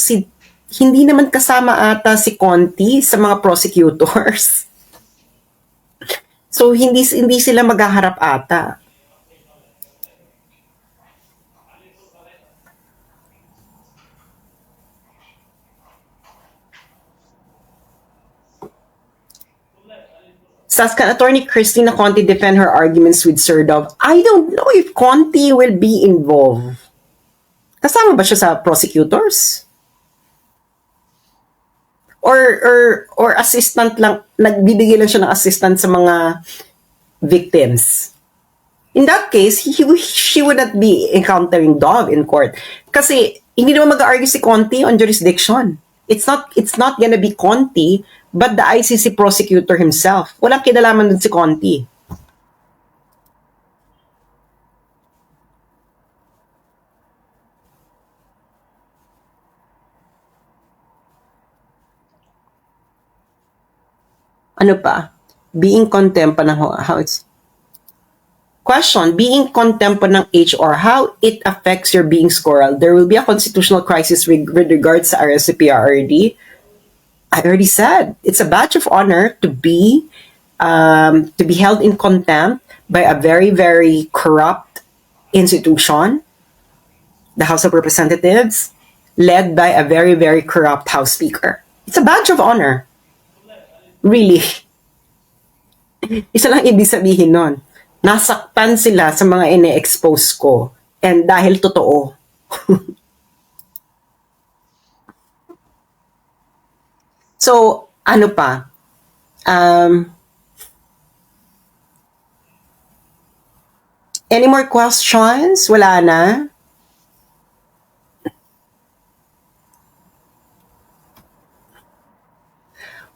hindi naman kasama ata si Conti sa mga prosecutors. So, hindi sila maghaharap ata. Can Attorney Christina Conti defend her arguments with Sir Dove? I don't know if Conti will be involved. Kasama ba siya sa prosecutors? Or assistant lang, nagbibigay lang siya ng assistant sa mga victims. In that case, she would not be encountering Dove in court. Kasi hindi naman mag-argue si Conti on jurisdiction. It's not gonna be Conti, but the ICC prosecutor himself. Walang kinalaman dun si Conti. Ano pa? Being contempt pa ng how it's... Question, being contempt pa ng HR, how it affects your being squirrel? There will be a constitutional crisis with regards sa RSPRD. I already said, it's a badge of honor to be held in contempt by a very, very corrupt institution, the House of Representatives, led by a very, very corrupt House Speaker. It's a badge of honor. Really. Isa lang ibig sabihin nun. Nasaktan sila sa mga ine-expose ko. And dahil totoo. So, ano pa? Any more questions? Wala na?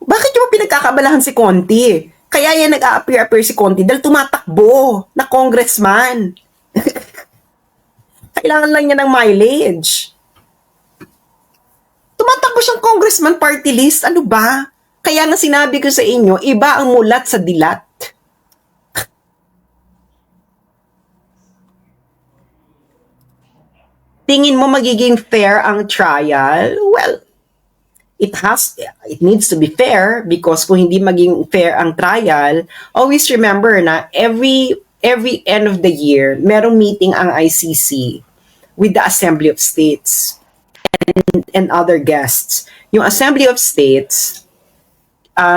Bakit yung pinagkakabalahan si Conti? Kaya yan nag-a-appear si Conti dahil tumatakbo na congressman. Kailangan lang niya ng mileage. Tumatakbo siyang congressman party list. Ano ba? Kaya nga sinabi ko sa inyo, iba ang mulat sa dilat. Tingin mo magiging fair ang trial? Well, it needs to be fair because kung hindi maging fair ang trial, always remember na every end of the year, merong meeting ang ICC with the Assembly of States and other guests. Yung Assembly of States,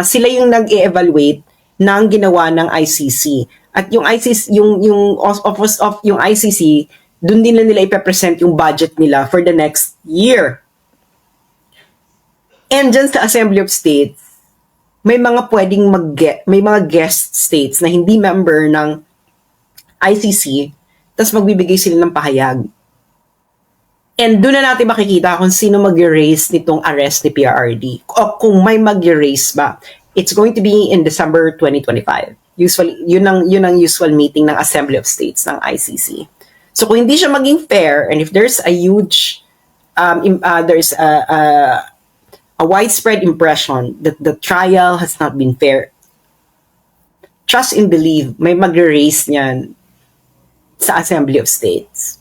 sila yung nag-evaluate ng ginawa ng ICC. At yung ICC, yung office of yung ICC, dun din nila ipapresent yung budget nila for the next year. And dyan sa Assembly of States, may mga pwedeng may mga guest states na hindi member ng ICC, tapos magbibigay sila ng pahayag. And doon na natin makikita kung sino mag-erase nitong arrest ni PRRD. O kung may mag-erase ba. It's going to be in December 2025. Usually, yun ang usual meeting ng Assembly of States ng ICC. So kung hindi siya maging fair, and if there's a huge, there's a widespread impression that the trial has not been fair, trust and believe, may mag-erase niyan sa Assembly of States.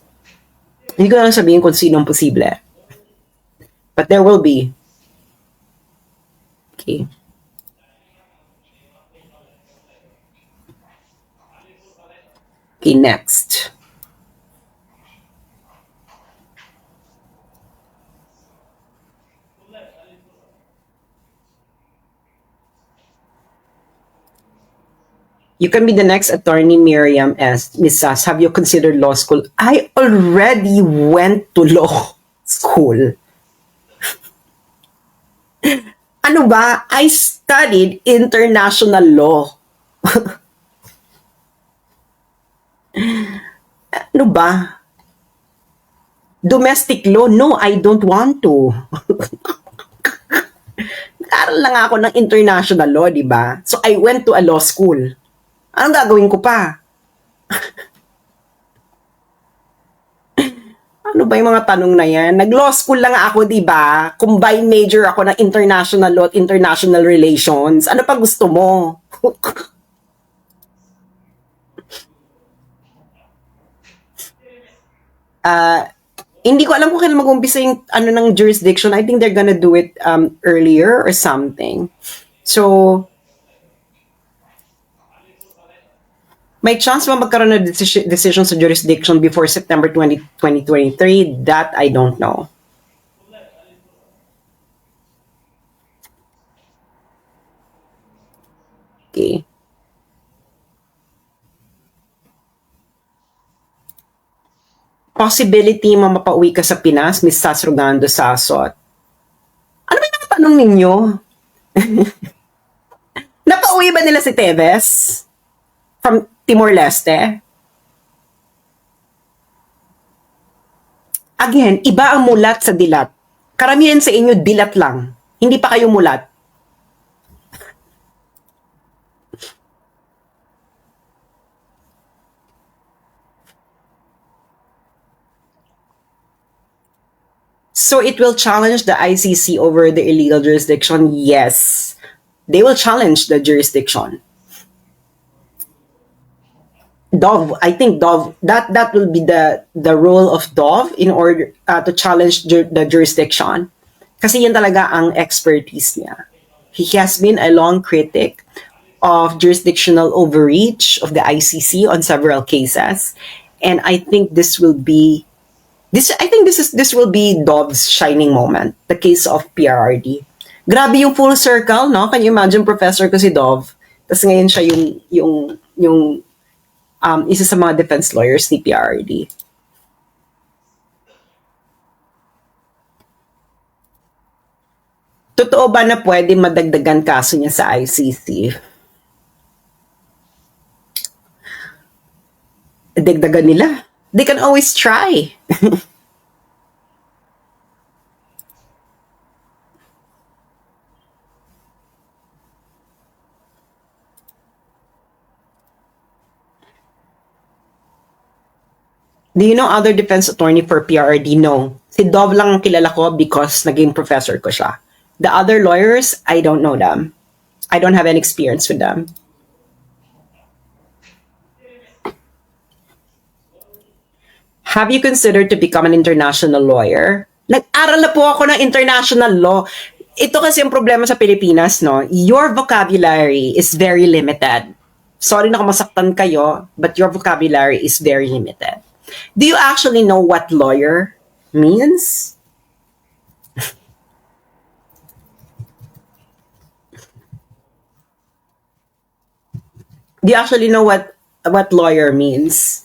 Hindi ko lang sabihin kung sino ang posible. But there will be. Okay. Okay, next. You can be the next attorney, Miriam S. Ms. Sass, have you considered law school? I already went to law school. Ano ba? I studied international law. Ano ba? Domestic law? No, I don't want to. Nag-aral lang ako ng international law, di ba? So I went to a law school. Anong gagawin ko pa? Ano ba yung mga tanong na yan? Nag-law school lang ako, di ba? Combined major ako ng international law at international relations. Ano pa gusto mo? Hindi ko alam kung kailan mag-umpisa yung ano ng jurisdiction. I think they're gonna do it earlier or something. So, may chance ba magkaroon ng decision sa jurisdiction before September 2023? That I don't know. Okay. Possibility mapauwi ka sa Pinas, Miss Sas Rogando Sasot. Ano ba yung nakatanong ninyo? Napauwi ba nila si Teves? From Timor-Leste? Again, iba ang mulat sa dilat. Karamihan sa inyo, dilat lang. Hindi pa kayo mulat. So it will challenge the ICC over the illegal jurisdiction? Yes. They will challenge the jurisdiction. Dove, I think Dove, that will be the role of Dove in order to challenge the jurisdiction. Kasi yan talaga ang expertise niya. He has been a long critic of jurisdictional overreach of the ICC on several cases. And I think this will be this will be Dove's shining moment, the case of PRRD. Grabe yung full circle, no? Can you imagine professor ko si Dove? Tapos ngayon siya yung isa sa mga defense lawyers ni PRRD. Totoo ba na pwede madagdagan kaso niya sa ICC? Dagdagan nila. They can always try. Do you know other defense attorney for PRRD? No. Si Dove lang ang kilala ko because naging professor ko siya. The other lawyers, I don't know them. I don't have any experience with them. Have you considered to become an international lawyer? Nag-aral na po ako ng international law. Ito kasi ang problema sa Pilipinas, no? Your vocabulary is very limited. Sorry na kung masaktan kayo, but your vocabulary is very limited. Do you actually know what lawyer means? Do you actually know what lawyer means?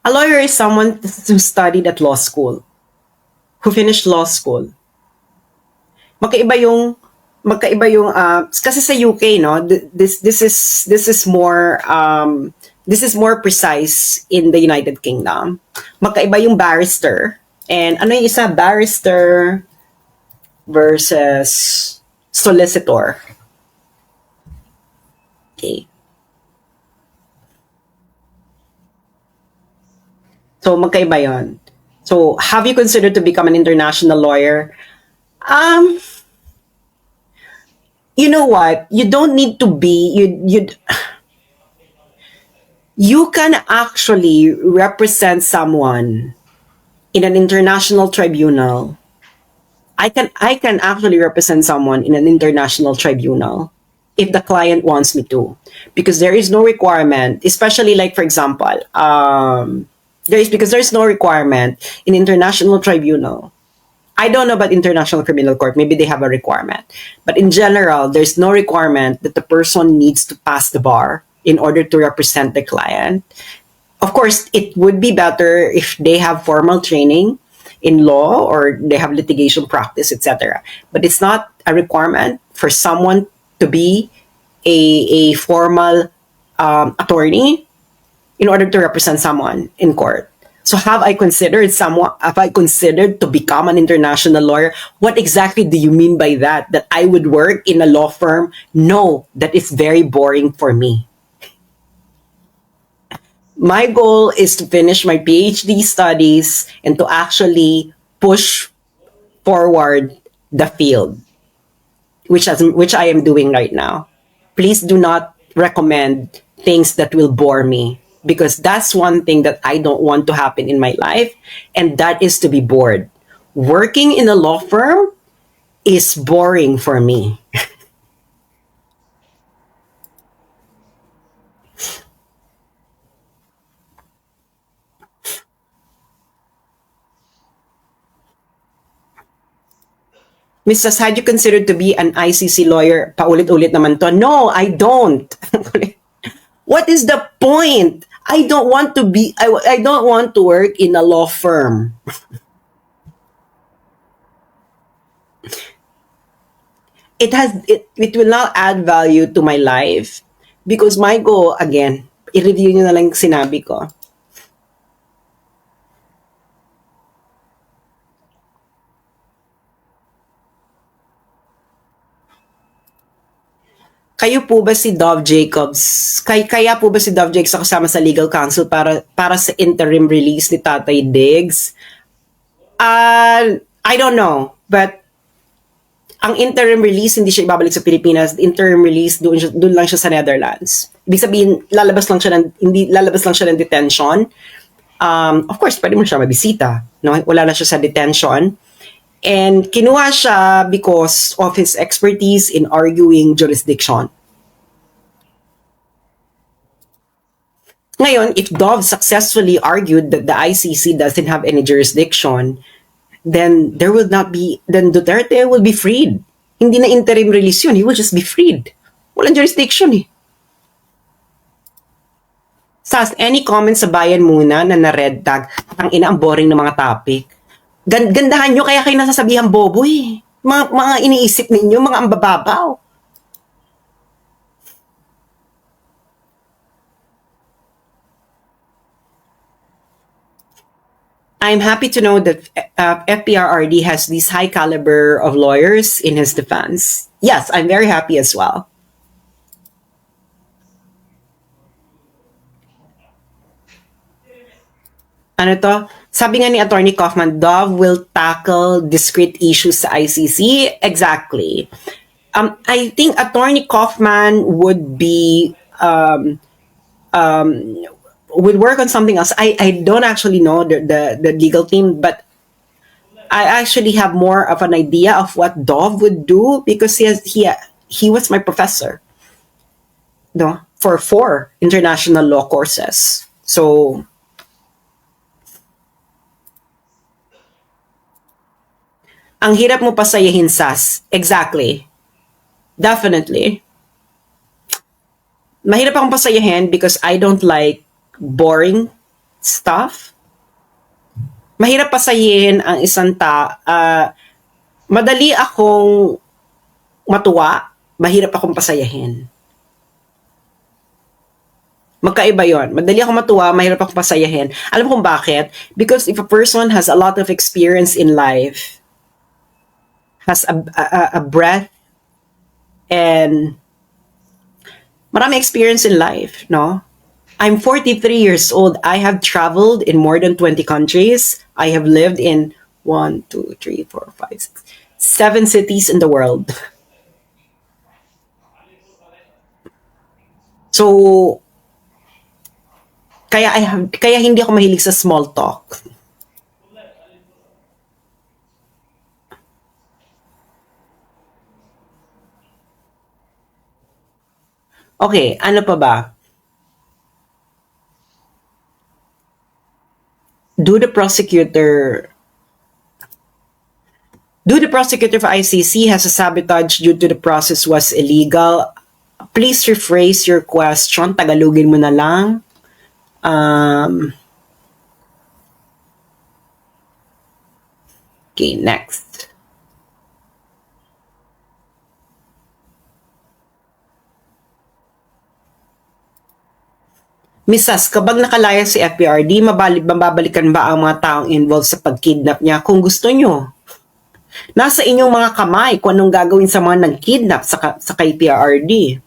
A lawyer is someone who studied at law school, who finished law school. Magkaiba yung kasi sa UK, no, this is more precise in the United Kingdom. Magkaiba yung barrister. And ano yung isa? Barrister versus solicitor. Okay. So, magkaiba yun. So, have you considered to become an international lawyer? You know what? You don't need to be, you can actually represent someone in an international tribunal. I can actually represent someone in an international tribunal if the client wants me to, because there is no requirement, especially like, for example, there's no requirement in international tribunal. I don't know about International Criminal Court. Maybe they have a requirement. But in general, there's no requirement that the person needs to pass the bar in order to represent the client. Of course, it would be better if they have formal training in law or they have litigation practice, etc. But it's not a requirement for someone to be a formal attorney in order to represent someone in court. So have I considered to become an international lawyer? What exactly do you mean by that? That I would work in a law firm? No, that is very boring for me. My goal is to finish my PhD studies and to actually push forward the field. which I am doing right now. Please do not recommend things that will bore me, because that's one thing that I don't want to happen in my life, and that is to be bored. Working in a law firm is boring for me. Mrs. Had you considered to be an ICC lawyer? Paulit-ulit naman to. No, I don't. What is the point? I don't want to be, I don't want to work in a law firm. It will not add value to my life, because my goal, again, i-review nyo na lang yung sinabi ko. Kayo po ba si Dov Jacobs? Kaya po ba si Dov Jacobs kasama sa legal counsel para sa interim release ni Tatay Diggs? I don't know, but ang interim release hindi siya ibabalik sa Pilipinas. Interim release doon lang siya sa Netherlands. Ibig sabihin lalabas lang siya ng detention. Of course, pwede mo siya mabisita, no? Wala na siya sa detention. And kinuha siya because of his expertise in arguing jurisdiction. Ngayon, if Dov successfully argued that the ICC doesn't have any jurisdiction, then Duterte will be freed. Hindi na interim release yun. He will just be freed. Walang jurisdiction eh. Sas, any comments sa bayan muna na red tag? Ang ina, ang boring ng mga topic. Gandahan nyo, kaya kayo nasasabihan bobo eh. Mga iniisip ninyo, mga ambababaw. I'm happy to know that FPRRD has this high caliber of lawyers in his defense. Yes, I'm very happy as well. Ano to? Sabi nga ni Attorney Kaufman, Dov will tackle discrete issues sa ICC. Exactly. I think Attorney Kaufman would be would work on something else. I don't actually know the legal team, but I actually have more of an idea of what Dov would do, because he was my professor, no, for 4 international law courses. So ang hirap mo pasayahin, Sas. Exactly. Definitely. Mahirap akong pasayahin because I don't like boring stuff. Mahirap pasayahin ang isang madali akong matuwa, mahirap akong pasayahin. Magkaiba yon. Madali akong matuwa, mahirap akong pasayahin. Alam mo kung bakit? Because if a person has a lot of experience in life, has a breadth and marami experience in life, no? I'm 43 years old. I have traveled in more than 20 countries. I have lived in 1, 2, 3, 4, 5, 6, 7 cities in the world. So, kaya hindi ako mahilig sa small talk. Okay, ano pa ba? Do the prosecutor for ICC has a sabotage due to the process was illegal? Please rephrase your question. Tagalogin mo na lang. Okay, next. Misas, kapag nakalaya si FPRD, mababalikan ba ang mga taong involved sa pagkidnap niya? Kung gusto nyo, nasa inyong mga kamay kung anong gagawin sa mga nagkidnap sa kay PRRD.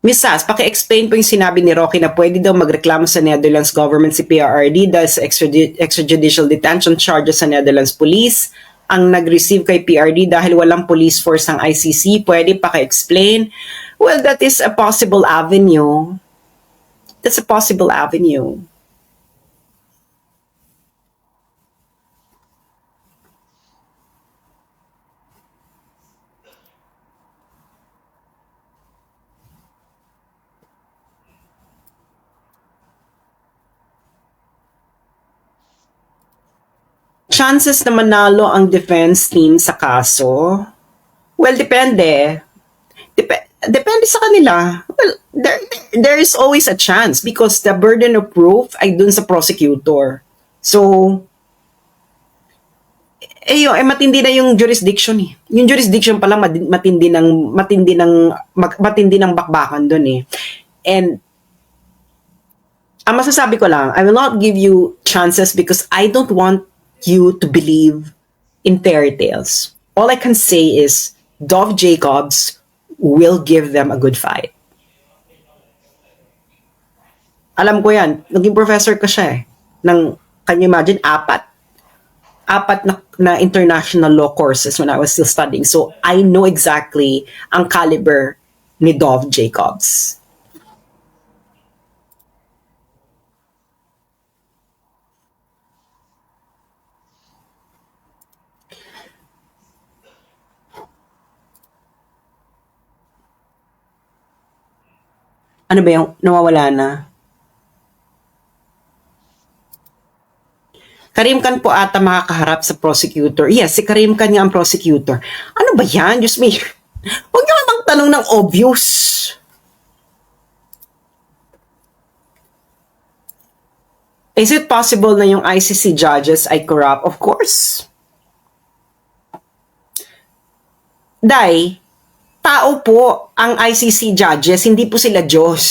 Miss Sas, paki-explain po yung sinabi ni Rocky na pwede daw magreklamo sa Netherlands government si PRRD dahil sa extrajudicial detention charges sa Netherlands Police ang nag-receive kay PRD dahil walang police force ang ICC. Pwede paki-explain? Well, that is a possible avenue. That's a possible avenue. Chances na manalo ang defense team sa kaso? Well, depende. Depende sa kanila. Well, there is always a chance because the burden of proof ay dun sa prosecutor. So, matindi na yung jurisdiction eh. Yung jurisdiction pa lang matindi ng bakbakan dun eh. And ang masasabi ko lang, I will not give you chances because I don't want you to believe in fairy tales. All I can say is Dov Jacobs will give them a good fight. Alam ko yan. Naging professor ko siya eh. Can you imagine? Apat na international law courses when I was still studying. So, I know exactly ang caliber ni Dov Jacobs. Ano ba yung nawawala na? Karim Khan po ata makakaharap sa prosecutor. Yes, si Karim Khan nga ang prosecutor. Ano ba yan? Diyos me. Huwag niyo namang tanong ng obvious. Is it possible na yung ICC judges ay corrupt? Of course. Dai, tao po ang ICC judges, hindi po sila Diyos.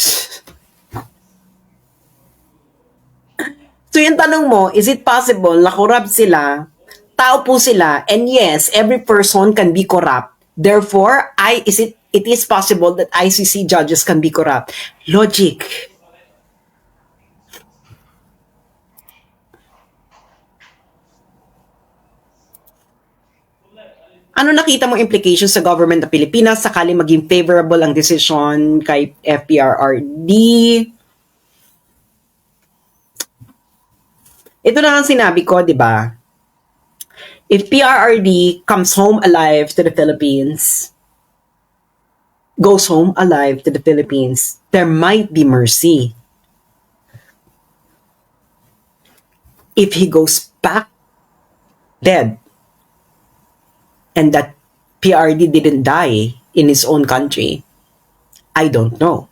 So yung tanong mo, is it possible na corrupt sila? Tao po sila, and yes, every person can be corrupt. Therefore, it is possible that ICC judges can be corrupt. Logic. Ano nakita mong implications sa government ng Pilipinas sakali maging favorable ang decision kay FPRRD? Ito na ang sinabi ko, di ba? If PRRD comes home alive to the Philippines, goes home alive to the Philippines, there might be mercy. If he goes back dead, and that PRD didn't die in his own country, I don't know.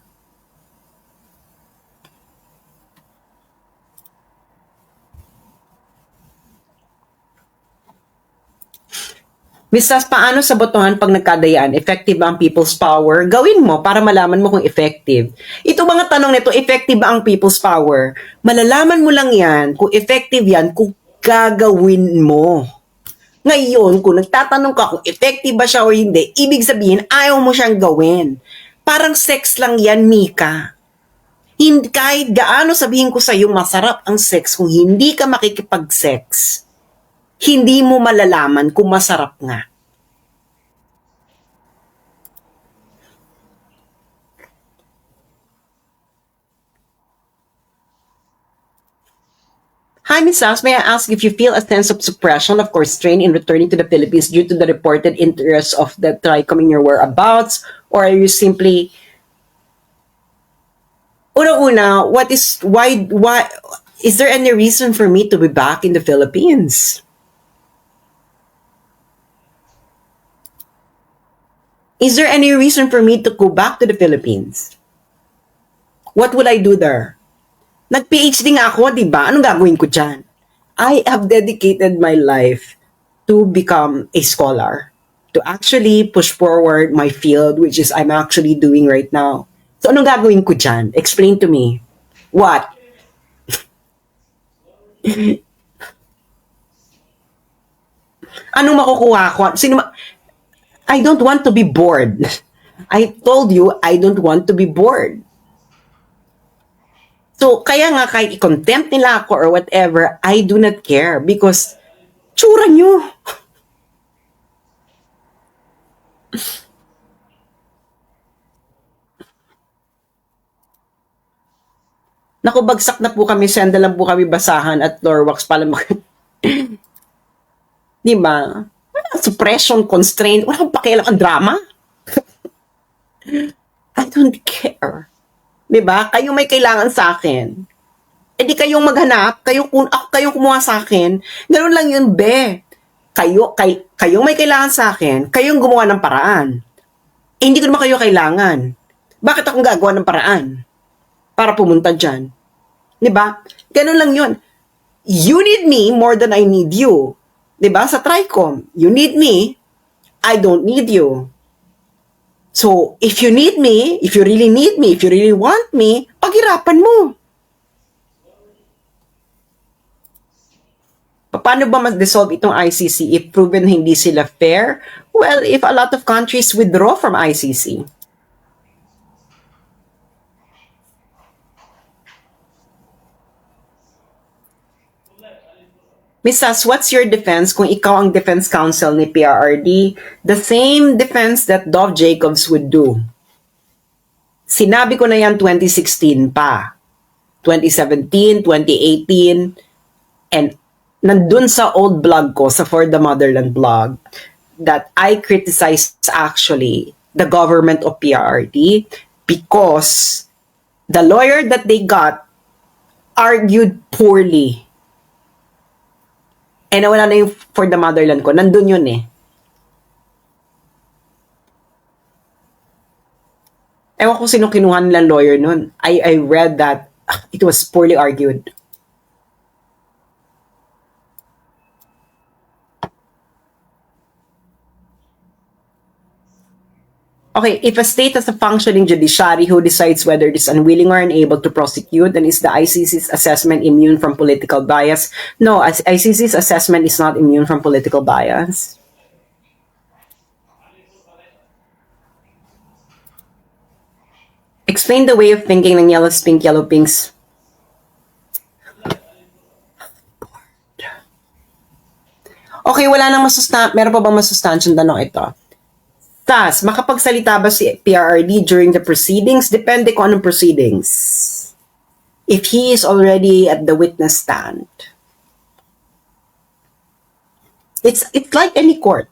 Mistas, paano sa botohan pag nagkadayaan? Effective ba ang people's power? Gawin mo para malaman mo kung effective. Ito mga tanong nito, effective ba ang people's power? Malalaman mo lang yan kung effective yan kung gagawin mo. Ngayon, kung nagtatanong ka kung effective ba siya o hindi, ibig sabihin, ayaw mo siyang gawin. Parang sex lang yan, Mika. Kahit gaano sabihin ko sa'yo masarap ang sex, kung hindi ka makikipag-sex, hindi mo malalaman kung masarap nga. Hi, Ms. Sass, may I ask if you feel a sense of suppression, of course, strain in returning to the Philippines due to the reported interest of the TRICOM in your whereabouts, or are you simply... Una-una, why, is there any reason for me to be back in the Philippines? Is there any reason for me to go back to the Philippines? What would I do there? Nag-PhD nga ako, di ba? Anong gagawin ko dyan? I have dedicated my life to become a scholar, to actually push forward my field, which is I'm actually doing right now. So anong gagawin ko dyan? Explain to me. What? Anong makukuha ko? I don't want to be bored. I told you, I don't want to be bored. So, kaya nga kahit i-contempt nila ako or whatever, I do not care because tsura nyo. Naku, bagsak na po kami, senda lang po kami basahan at floor wax pala Di ba? Suppression, constraint, wala akong pakialam ang drama. I don't care. Di ba? Kayo may kailangan sa akin. E di kayong maghanap, kayong kumuha sa akin. Ganun lang yun, be. Kayong may kailangan sa akin, kayong gumawa ng paraan. Eh, hindi ko naman kayo kailangan. Bakit akong gagawa ng paraan? Para pumunta dyan. Di ba? Ganun lang yun. You need me more than I need you. Di ba? Sa TRICOM, you need me, I don't need you. So, if you need me, if you really need me, if you really want me, paghirapan mo. Paano ba mas-dissolve itong ICC if proven hindi sila fair? Well, if a lot of countries withdraw from ICC. Miss Sas, what's your defense kung ikaw ang defense counsel ni PRRD? The same defense that Dov Jacobs would do. Sinabi ko na yan 2016 pa. 2017, 2018, and nandun sa old blog ko, sa For the Motherland blog, that I criticized actually the government of PRRD because the lawyer that they got argued poorly. Eh, nawala na yung For the Motherland ko. Nandun yun eh. Ewan ko sino kinuha nilang lawyer nun. I read that it was poorly argued. Okay, if a state has a functioning judiciary who decides whether it is unwilling or unable to prosecute, then is the ICC's assessment immune from political bias? No, ICC's assessment is not immune from political bias. Explain the way of thinking ng yellow pink, yellow pinks. Okay, wala nang meron pa bang masustansyang tanong ito? Tas, makapagsalita ba si PRRD during the proceedings? Depende kung anong proceedings. If he is already at the witness stand. It's like any court.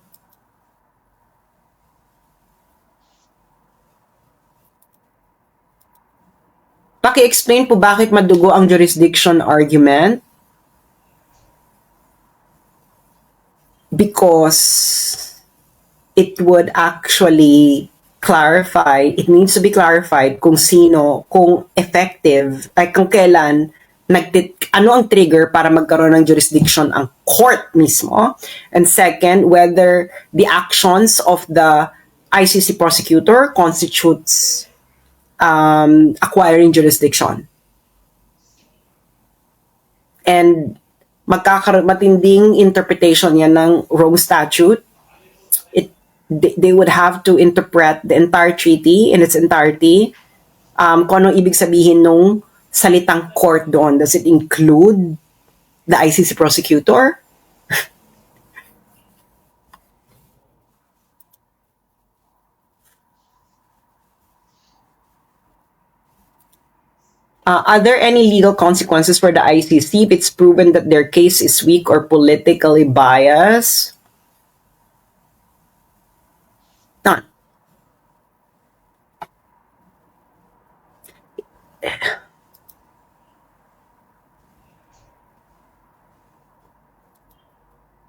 Paki-explain po bakit madugo ang jurisdiction argument. Because it would actually clarify, it needs to be clarified kung effective, ay kung kailan, ano ang trigger para magkaroon ng jurisdiction ang court mismo. And second, whether the actions of the ICC prosecutor constitutes acquiring jurisdiction. And matinding interpretation yan ng Rome Statute. They would have to interpret the entire treaty in its entirety. Kung anong ibig sabihin nung salitang court doon. Does it include the ICC prosecutor? Are there any legal consequences for the ICC if it's proven that their case is weak or politically biased? None.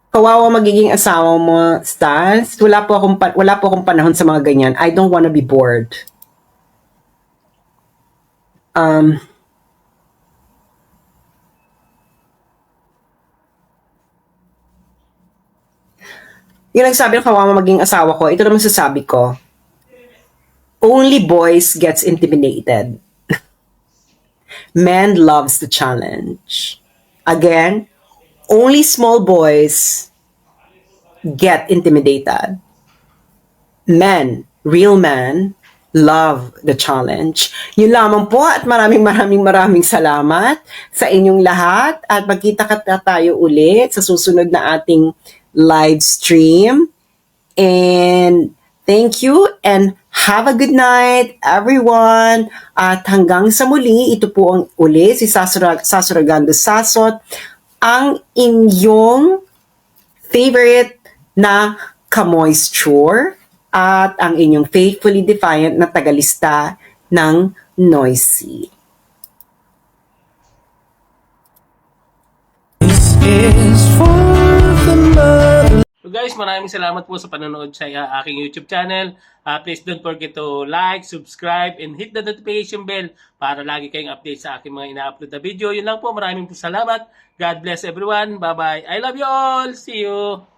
Kawawa magiging asawa mo, Stas. Wala po akong panahon sa mga ganyan. I don't wanna be bored. Yung nagsabi ng kawawa maging asawa ko, ito naman sasabi ko, only boys gets intimidated. Men loves the challenge. Again, only small boys get intimidated. Men real men love the challenge. Yun lamang po at maraming salamat sa inyong lahat at magkita-kita tayo ulit sa susunod na ating live stream. And thank you and have a good night, everyone. At hanggang sa muli, ito po ang uli si Sasuragando Sasot, ang inyong favorite na ka-moisture at ang inyong faithfully defiant na tagalista ng Noisy. So guys, maraming salamat po sa panonood sa aking YouTube channel. Please don't forget to like, subscribe, and hit the notification bell para lagi kayong update sa aking mga ina-upload na video. Yun lang po, maraming po salamat. God bless everyone. Bye-bye. I love you all. See you.